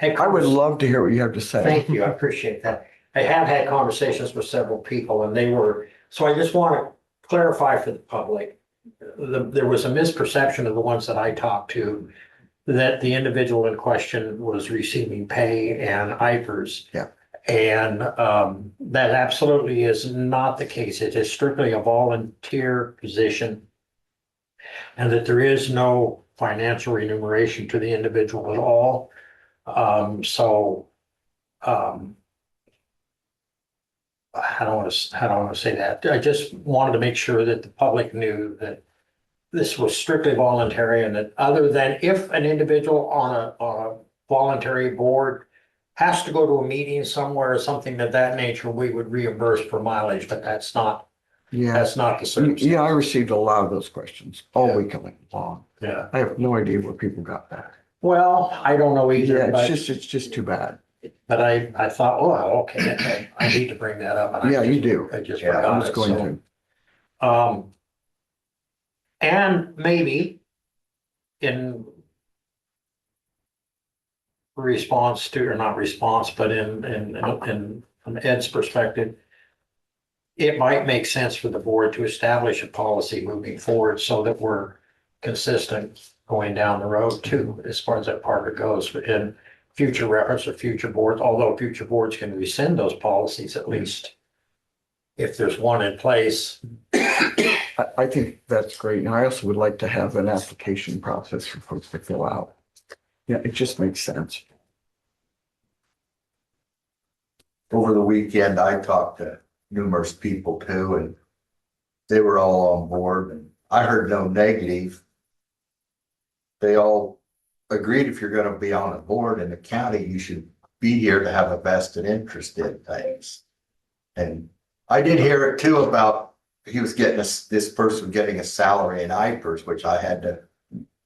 I would love to hear what you have to say. Thank you, I appreciate that. I have had conversations with several people and they were, so I just want to clarify for the public. There was a misperception of the ones that I talked to, that the individual in question was receiving pay and IFRS. Yeah. And that absolutely is not the case. It is strictly a volunteer position. And that there is no financial remuneration to the individual at all. I don't want to say that. I just wanted to make sure that the public knew that this was strictly voluntary and that other than if an individual on a voluntary board has to go to a meeting somewhere or something of that nature, we would reimburse for mileage, but that's not the circumstance. Yeah, I received a lot of those questions all week long. Yeah. I have no idea where people got that. Well, I don't know Yeah, either, but, it's just too bad. but I thought, oh, okay, I need to bring that up. And I Yeah, you just- do. I just Yeah, I I forgot was it, going so. to. And maybe in response to, or not response, but from Ed's perspective, it might make sense for the board to establish a policy moving forward so that we're consistent going down the road too, as far as that part of it goes, in future reference or future boards, although future boards can rescind those policies at least if there's one in place. I think that's great. And I also would like to have an application process for folks to fill out. Yeah, it just makes sense. Over the weekend, I talked to numerous people too, and they were all on board, and I heard no negative. They all agreed if you're gonna be on a board in the county, you should be here to have a vested interest in things. And I did hear it too about he was getting this person getting a salary in IPERS, which I had to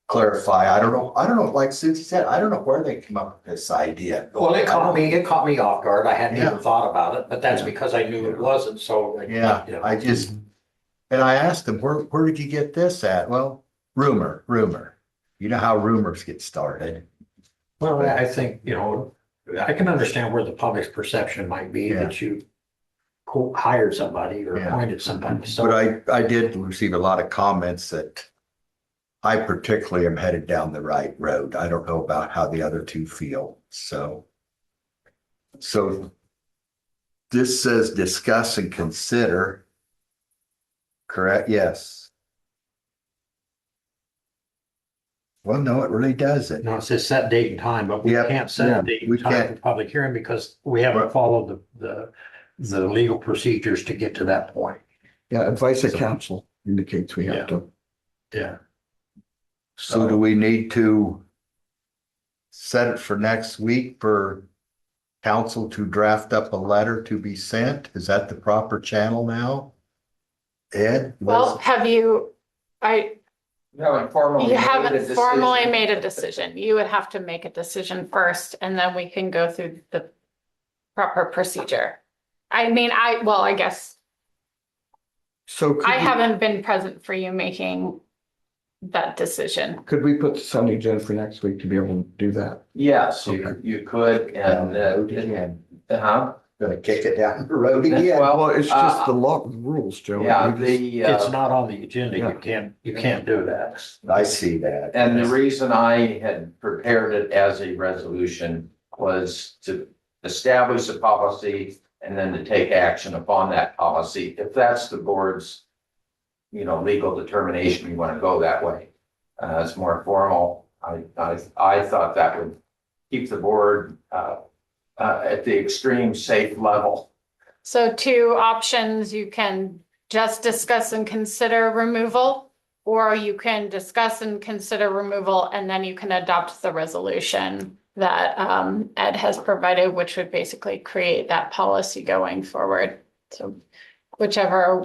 clarify. I don't know, like Susie said, I don't know where they came up with this idea. Well, it caught me off guard. I hadn't even Yeah. thought about it, but that's Yeah. because I knew it wasn't, so. Yeah, I just, and I asked him, where did you get this at? Well, rumor. You know how rumors get started. Well, I think, I can understand where the public's perception might be Yeah. that you hired somebody or Yeah. appointed somebody, so. But I did receive a lot of comments that I particularly am headed down the right road. I don't know about how the other two feel, so. So this says discuss and consider. Correct? Yes. Well, no, it really doesn't. No, it says set date and time, but we Yep. can't set Yeah, a date we and time can't. for public hearing because we haven't followed the legal procedures to get to that point. Yeah, advice of counsel indicates we have to. Yeah. So do we need to set it for next week for council to draft up a letter to be sent? Is that the proper channel now? Ed? Well, No, formally. you haven't formally made a decision. You would have to make a decision first and then we can go through the proper procedure. I guess So could I we- haven't been present for you making that decision. Could we put this on the agenda for next week to be able to do that? Yes, Okay. you could, and, Gonna kick it down the road again. Well, it's just the law, the rules, Joe. yeah, We It's not on the agenda. Yeah. You can't do that. I see that. And the reason I had prepared it as a resolution was to establish a policy and then to take action upon that policy. If that's the board's, legal determination, you want to go that way. It's more formal. I thought that would keep the board, at the extreme safe level. So two options, you can just discuss and consider removal, or you can discuss and consider removal, and then you can adopt the resolution that Ed has provided, which would basically create that policy going forward. So whichever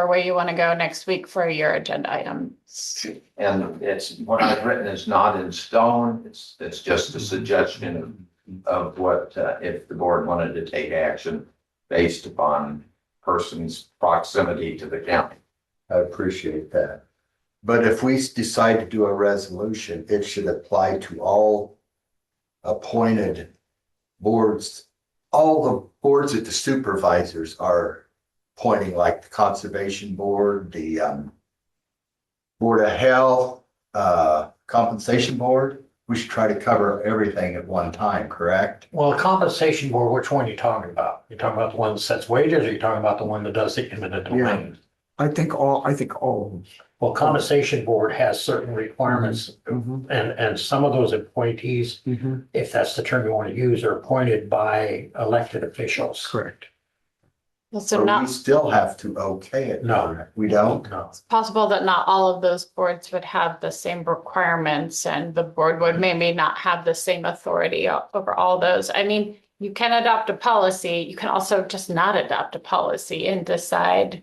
way you want to go next week for your agenda items. And what I've written is not in stone. It's just a suggestion of what, if the board wanted to take action based upon person's proximity to the county. I appreciate that. But if we decide to do a resolution, it should apply to all appointed boards. All the boards that the supervisors are appointing, like the Conservation Board, the Board of Health, Compensation Board. We should try to cover everything at one time, correct? Well, the compensation board, which one are you talking about? You're talking about the one that sets wages, or you're talking about the one that does the eminent domain? I think all. Well, compensation board has certain requirements, and some of those appointees, if that's the term you want to use, are appointed by elected officials. Correct. So But we not, still have to okay it. No. correct? We don't? No. it's possible that not all of those boards would have the same requirements and the board would maybe not have the same authority over all those. I mean, you can adopt a policy, you can also just not adopt a policy and decide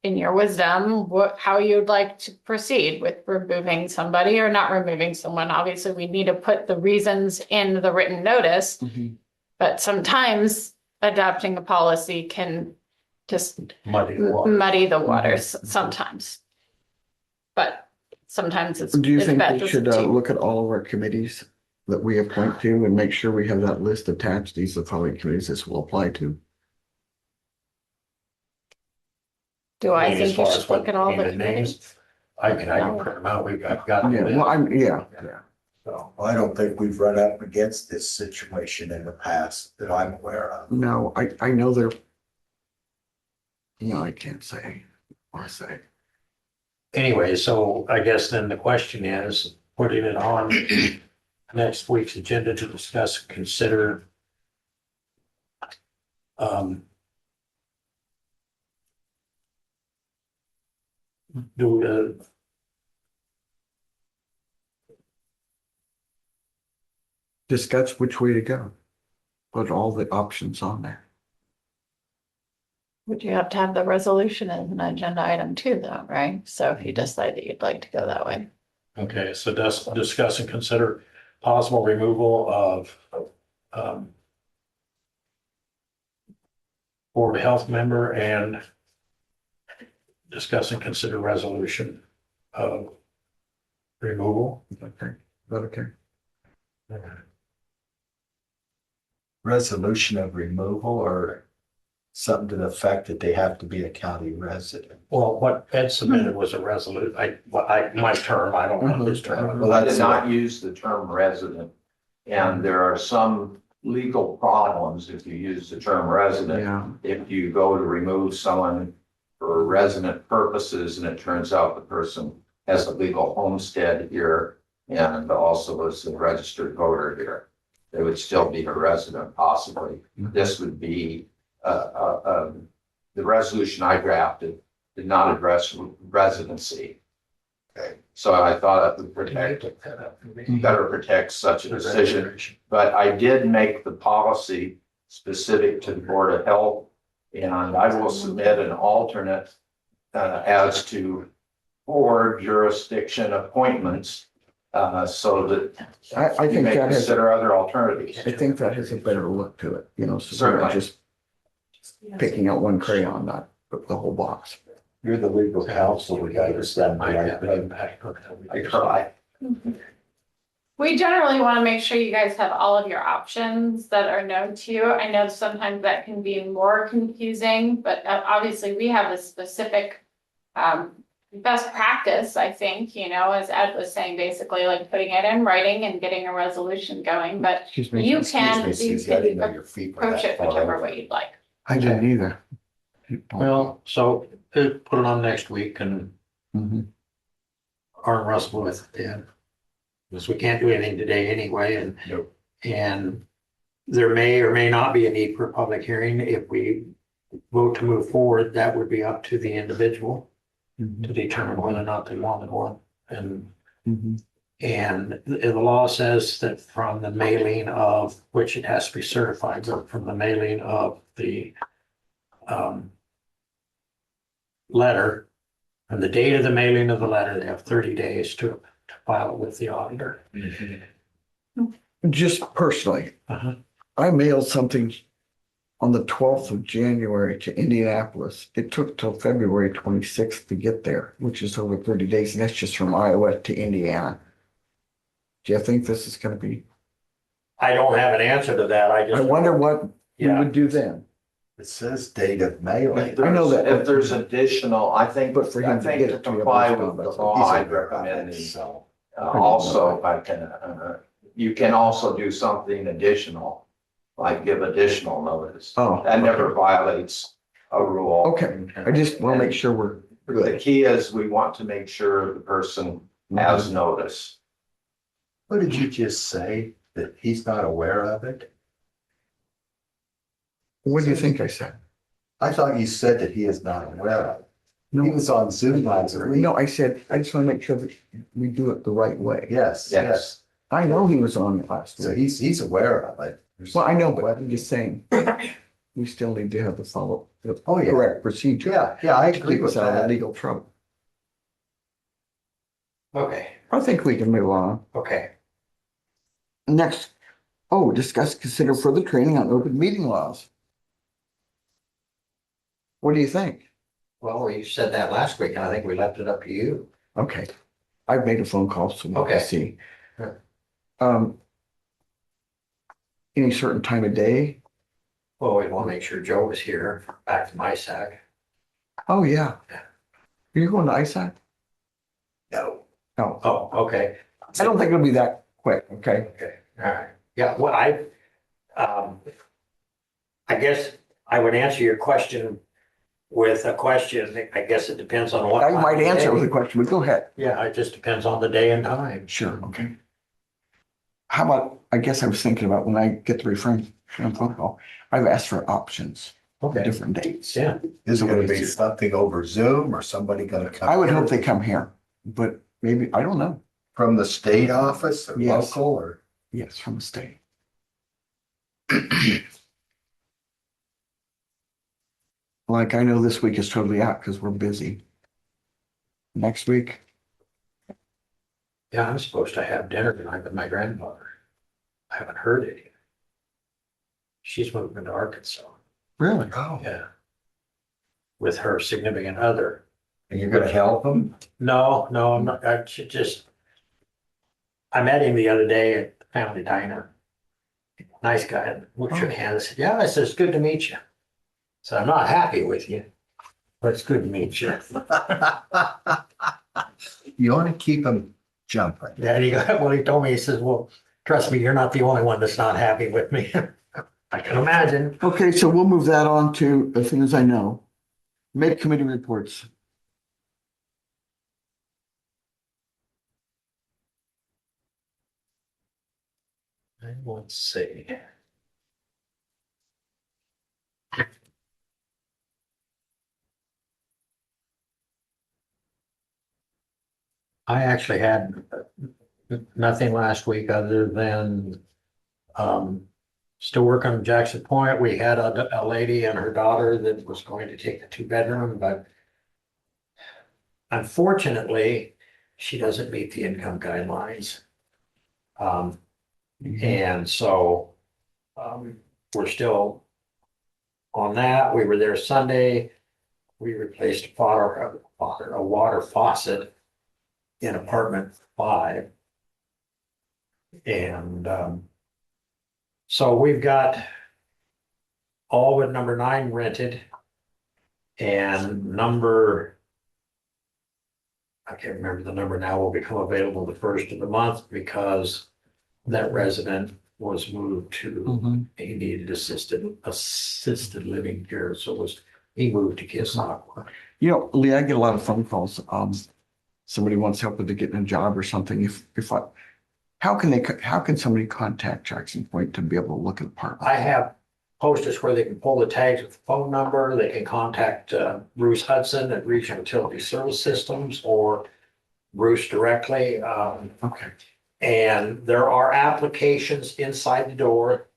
in your wisdom, how you'd like to proceed with removing somebody or not removing someone. Obviously, we need to put the reasons in the written notice, but sometimes adopting a policy can just Muddy the water. muddy the waters sometimes. But sometimes it's. Do you it's think better we should to- look at all of our committees that we appoint to and make sure we have that list attached? These are the following committees this will apply to. Do I mean, as think you far should as what look at all the names? committees? I can print them out. I've got Yeah, them. well, yeah. So, I don't think we've run up against this situation in the past that I'm aware of. No, I know they're. No, I can't say or say. anyway, so I guess then the question is, putting it on next week's agenda to discuss, consider do Discuss which way to go. Put all the options on there. Would you have to have the resolution as an agenda item too, though, right? So if you decide that you'd like to go that way. okay, so discuss and consider possible removal of Board of Health member and discuss and consider resolution of removal. Okay, is that okay? Resolution of removal or something to the effect that they have to be a county resident. Well, what Ed submitted was a resolution, my term, I don't know his term. Well, I that's did not use the term resident. And there are some legal problems if you use the term resident. Yeah, If you go to remove someone for resident purposes and it turns out the person has a legal homestead here and also is a registered voter here, they would still be a resident possibly. This would be, the resolution I drafted did not address residency. Okay, so I thought it would protect, better protect such a decision. But I did make the policy specific to the Board of Health. And I will submit an alternate as to board jurisdiction appointments so that I you think may that has, consider other alternatives. I think that has a better look to it, you know, so we're Certainly. not just picking out one crayon, not the whole box. You're the legal counsel, we got to send the right thing. I try. We generally want to make sure you guys have all of your options that are known to you. I know sometimes that can be more confusing, but obviously we have a specific best practice, I think, you know, as Ed was saying, basically like putting it in writing and getting a resolution going, but Excuse me. you Excuse can, me, you Susie, I didn't know can your feet were approach that it far whichever over. way you'd like. I didn't either. Well, so put it on next week and Mhm. arm wrestle with it then. Because we can't do anything today anyway, and Nope. and there may or may not be a need for a public hearing. If we vote to move forward, that would be up to the individual Mhm. to determine whether or not they wanted one. And Mhm. the law says that from the mailing of, which it has to be certified, but from the mailing of the letter, from the date of the mailing of the letter, they have 30 days to file it with the auditor. Just personally, Uh-huh. I mailed something on the 12th of January to Indianapolis. It took till February 26th to get there, which is over 30 days, and that's just from Iowa to Indiana. Do you think this is gonna be? I don't have an answer to that. I I just. wonder what we Yeah. would do then. It says date of mailing. I know that. If there's additional, I think, But for him I to think get to it to comply him, with the he's law, I'd recommend So, also, I can, you can also do something additional, like give additional notice. Oh, That never okay. violates a rule. Okay, I just want to make sure we're The good. key is we want to make sure the person has notice. what did you just say? That he's not aware of it? What do you think I said? I thought you said that he is not aware of it. He No, was on supervisor. no, I said, I just want to make sure that we do it the right way. Yes, Yes. yes. I know he was on it last So week. he's aware of it. There's- Well, I know, but I'm just saying, we still need to have the follow, the Oh, yeah. correct procedure. Yeah, I To agree keep with us out of that. legal trouble. Okay, I think we can move on. okay. Next, discuss, consider further training on open meeting laws. What do you think? Well, you said that last week, and I think we left it up to you. Okay, I've made a phone call, so we'll Okay. see. Sure. Any certain time of day? Well, we want to make sure Joe was here, back to my sack. Oh, yeah. Are you going to ISAC? No. No, Oh, okay. I don't think it'll be that quick, okay? Okay, all right. Yeah, well, I guess I would answer your question with a question. I guess it depends on what. I might time of answer day. with a question, but go ahead. Yeah, it just depends on the day and time. Sure, okay. How about, I guess I was thinking about when I get the referring phone call, I've asked for options, Okay, different dates. yeah, Is it gonna be something over Zoom or somebody gonna come? I would here hope they come here, but maybe, I don't know. From the state office or Yes. local or? Yes, from the state. Like, I know this week is totally out because we're busy. Next week, yeah, I'm supposed to have dinner tonight with my granddaughter. I haven't heard it yet. She's moving to Arkansas, really? Oh. yeah. With her significant other. And you're gonna help them? No, I'm not, I should just. I met him the other day at the family diner. Nice guy, we shook hands, said, yeah, I said, it's good to meet you. So I'm not happy with you, but it's good to meet you. You wanna keep them jumping. Yeah, he told me, he says, well, trust me, you're not the only one that's not happy with me. I can imagine. Okay, so we'll move that on to, as soon as I know, make committee reports. I won't see. I actually had nothing last week other than still working on Jackson Point. We had a lady and her daughter that was going to take the 2-bedroom, but unfortunately, she doesn't meet the income guidelines. And so we're still on that. We were there Sunday. We replaced a water faucet in apartment 5. And so we've got all but number 9 rented, and I can't remember the number now, will become available the first of the month because that resident was moved to, he needed assisted living care, so he moved to Kissaquah. You know, Lee, I get a lot of phone calls. Somebody wants help with getting a job or something. How can somebody contact Jackson Point to be able to look at apartments? I have posters where they can pull the tags with the phone number. They can contact Bruce Hudson at Regional Utility Service Systems or Bruce directly. Okay, And there are applications inside the door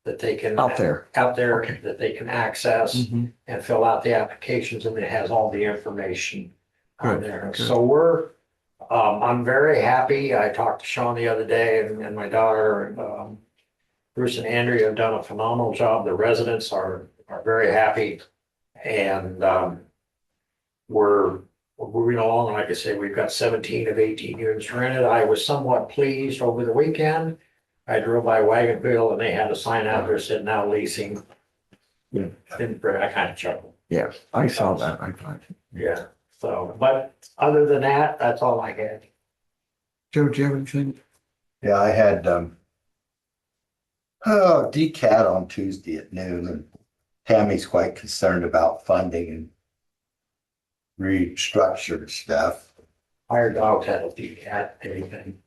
that they can. out there. Okay. That they can access Mhm. and fill out the applications, and it has all the information on Good, there. good. So I'm very happy. I talked to Sean the other day and my daughter, Bruce and Andrea have done a phenomenal job. The residents are are very happy. And, we're moving along. Like I said, we've got 17 of 18 units rented. I was somewhat pleased over the weekend. I drove by Wagonville and they had a sign out there said now leasing. Yeah. I kind of chuckled. Yeah, I saw that. I thought, Yeah, so, but other than that, that's all I had. Joe, do you have anything? Yeah, I had, DCAT on Tuesday at noon, and Tammy's quite concerned about funding and restructure stuff. Hired dogs that'll decat anything.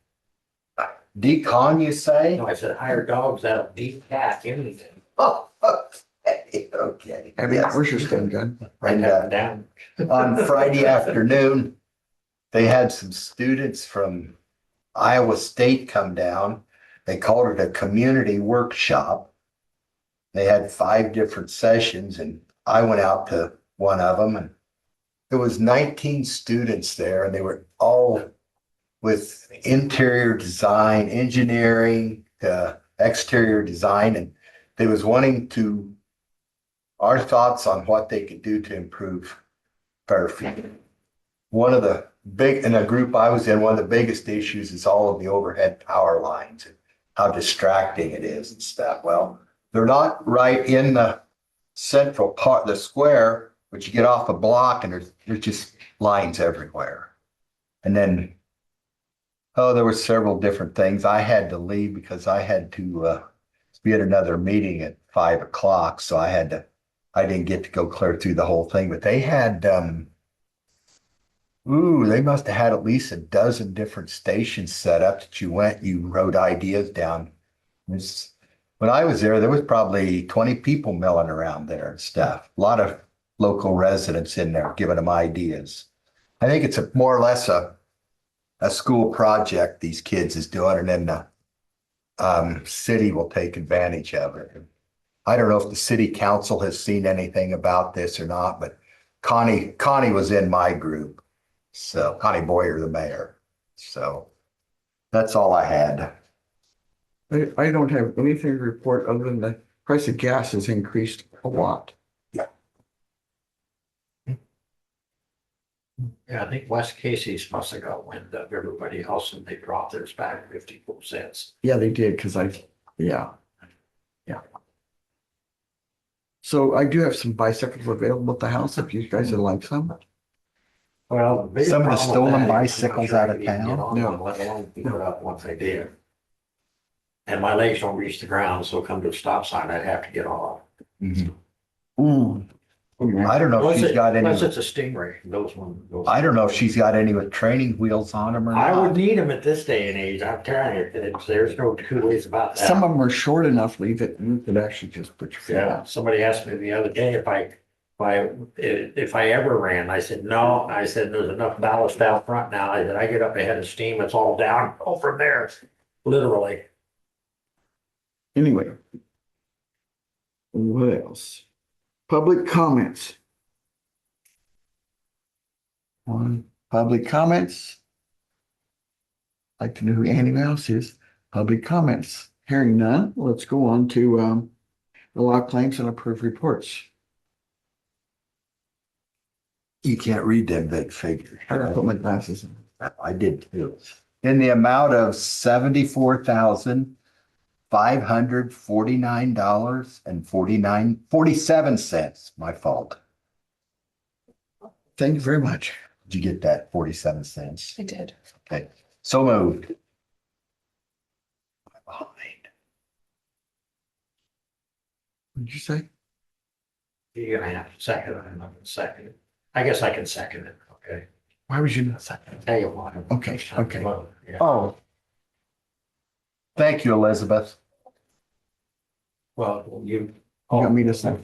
Decon, you say? No, I said hired dogs that'll decat anything. Oh, okay, okay. Abby, Yes. where's your stun gun? Write And, that down. On Friday afternoon, they had some students from Iowa State come down. They called it a community workshop. They had 5 different sessions and I went out to one of them and there was 19 students there and they were all with interior design, engineering, exterior design, and they was wanting to our thoughts on what they could do to improve Fairfield. One of the big, in a group I was in, one of the biggest issues is all of the overhead power lines and how distracting it is and stuff. Well, they're not right in the central part, the square, but you get off a block and there's just lines everywhere. And then, there were several different things. I had to leave because I had to be at another meeting at 5 o'clock. So I didn't get to go clear through the whole thing, but they had, they must have had at least a dozen different stations set up that you wrote ideas down. When I was there was probably 20 people milling around there and stuff. A lot of local residents in there giving them ideas. I think it's more or less a school project these kids is doing, and then the city will take advantage of it. I don't know if the city council has seen anything about this or not, but Connie was in my group. So Connie Boyer, the mayor. So that's all I had. I don't have anything to report other than the price of gas has increased a lot. Yeah, I think West Casey's must have got wind of everybody else and they dropped theirs back 50%. Yeah, they did, because yeah. So I do have some bicycles available at the house if you guys would like some. Well, biggest Some of the problem with stolen that is I'm not bicycles sure out I of could even get town? on No. one, let alone pick it up once I did. And my legs don't reach the ground, so come to a stop sign, I'd have to get off. I don't know if she's got any. Unless it's a Stingray, those ones. I don't know if she's got any with training wheels on them or I would not. need them at this day and age. I'm telling you, there's no two ways about that. Some of them are short enough, leave it, and you could actually just put your feet Yeah, out. somebody asked me the other day if I ever ran. I said, no. I said, there's enough ballast out front now. I said, I get up ahead of steam, it's all down from there, literally. Anyway. What else? Public comments. On public comments. Like to know who anyone else is. Public comments. Hearing none, let's go on to allow claims and approve reports. You can't read them big figures. I gotta put my glasses on. I did too. In the amount of $74,549.47. My fault. Thank you very much. Did you get that? 47 cents. I did. Okay. So moved. Behind. What did you say? You're gonna have to second it. I'm not gonna second it. I guess I can second it, okay? Why was you not second? Tell you what. Okay. Yeah. Oh. Thank you, Elizabeth. Well, you. You got me to second.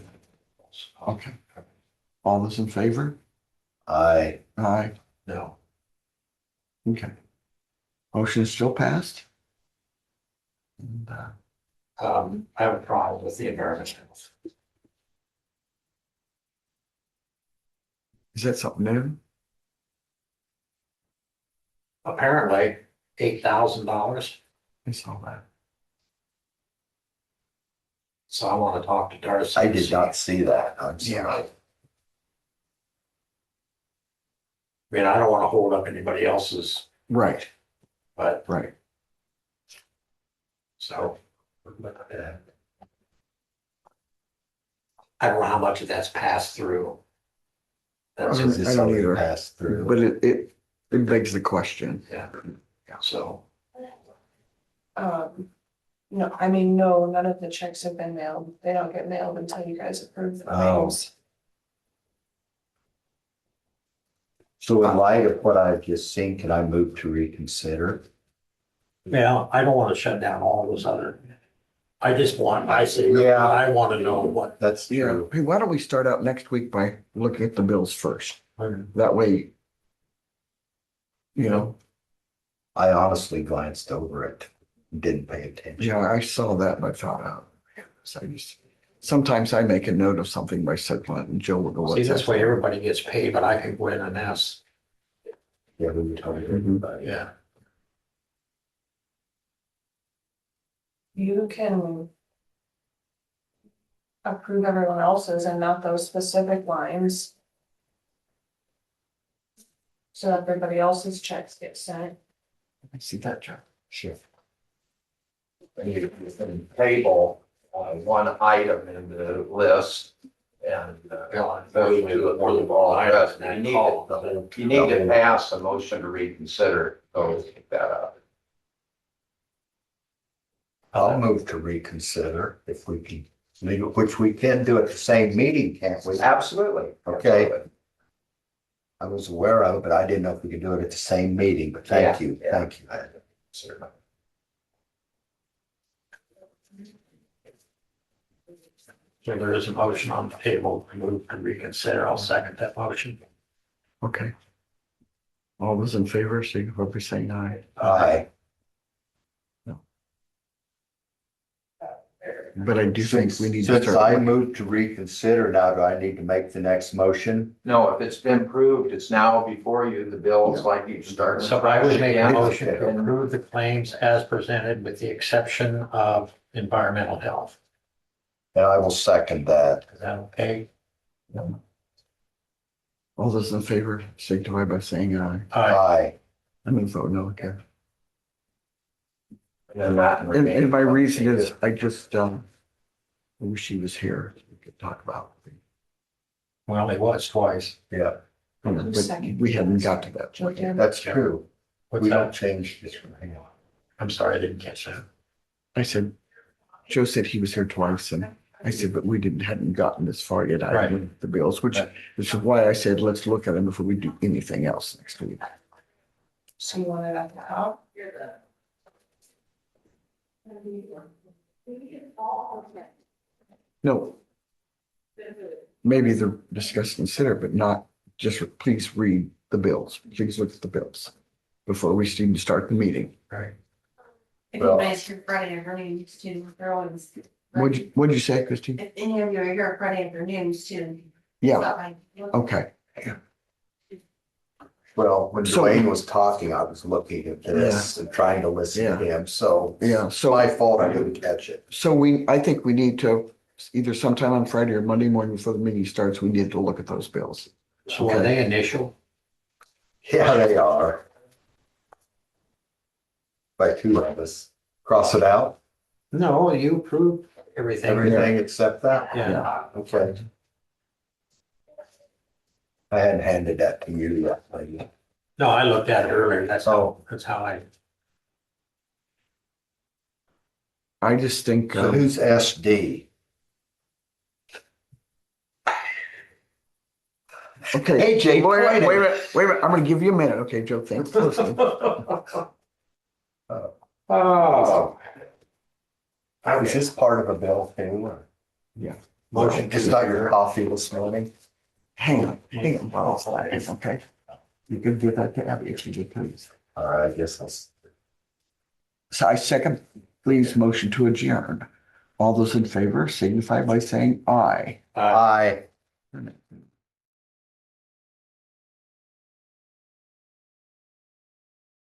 Okay. All those in favor? Aye. Aye. No. Okay. Motion is still passed. And, I have a problem with the environmental. is that something new? Apparently, $8,000. I saw that. So I want to talk to Darcy. I did not see that. I'm sorry. I mean, I don't want to hold up anybody else's, Right, but right. so. I don't know how much of that's passed through. That's, I mean, It's I don't already either. passed through. But it begs the question. yeah, so. No, I mean, no, none of the checks have been mailed. They don't get mailed until you guys approve the Oh. claims. So in light of what I've just seen, can I move to reconsider? Yeah, I don't want to shut down all those other. I just want, I say, Yeah. I want to know what. That's Yeah, true. hey, why don't we start out next week by looking at the bills first? That way, you know, I honestly glanced over it, didn't pay attention. yeah, I saw that and I thought, so sometimes I make a note of something by Sedgwick and Joe will go. See, "What's this that?" way everybody gets paid, but I can go in and ask, Yeah, we told Mhm. everybody. yeah. You can approve everyone else's and not those specific lines. So everybody else's checks get sent. I see that, Joe. Sure. You can table one item in the list and move to approve all the rest. You need to pass a motion to reconsider, so take that out. I'll move to reconsider if we can, which we can do at the same meeting, can't we? Absolutely. Okay. Absolutely. I was aware of it, but I didn't know if we could do it at the same meeting, but thank you, Yeah. thank you. Certainly. So there is a motion on the table to move to reconsider. I'll second that motion. Okay. All those in favor, signify by saying aye. Aye. But I do think we need to Since I start. moved to reconsider, now do I need to make the next motion? No, if it's been proved, it's now before you, the bill is like you start. So I would make a again. motion to approve the claims as presented with the exception of environmental health. And I will second that. Is that okay? All those in favor, signify by saying aye. Aye. I'm gonna vote no again. And that And my reason is I just, I wish he was here. So we could talk about it. Well, it was twice. Yeah, But we hadn't got to that point yet. that's true. What's We don't that? change this. I'm sorry, I didn't catch that. I said, Joe said he was here twice and I said, but we hadn't gotten this far yet. I Right. with the bills, which Right. is why I said, let's look at them before we do anything else next week. So you want it at the top? No. Maybe the discuss, consider, but not just, please read the bills. Please look at the bills before we even start the meeting. Right. If Well- anybody's here Friday afternoons too, they're always. What'd you say, Christine? If any of you are here Friday afternoons too. Yeah, stop by. okay. Well, when So- Dwayne was talking, I was looking at this and trying to listen to him, so. Yeah, It's so my fault I didn't catch it. So I think we need to, either sometime on Friday or Monday morning before the meeting starts, we need to look at those bills. So are they initial? Yeah, they are. By two of us. Cross it out, No, you approved everything. everything except that? Yeah. Okay. I hadn't handed that to you yet, lady. No, I looked at it earlier. That's how I, I just think, So who's SD? okay. Hey, Jake, Wait a wait a minute, wait a minute. I'm gonna give you a minute. Okay, Joe, thanks. Oh. Is this part of a bill too? or- motion It's not your coffee this morning? Hang on, while it's live, okay? You can give that to Abby if you would, please. All right, I guess I'll. So I second, please, motion to adjourn. All those in favor signify by saying aye. Aye.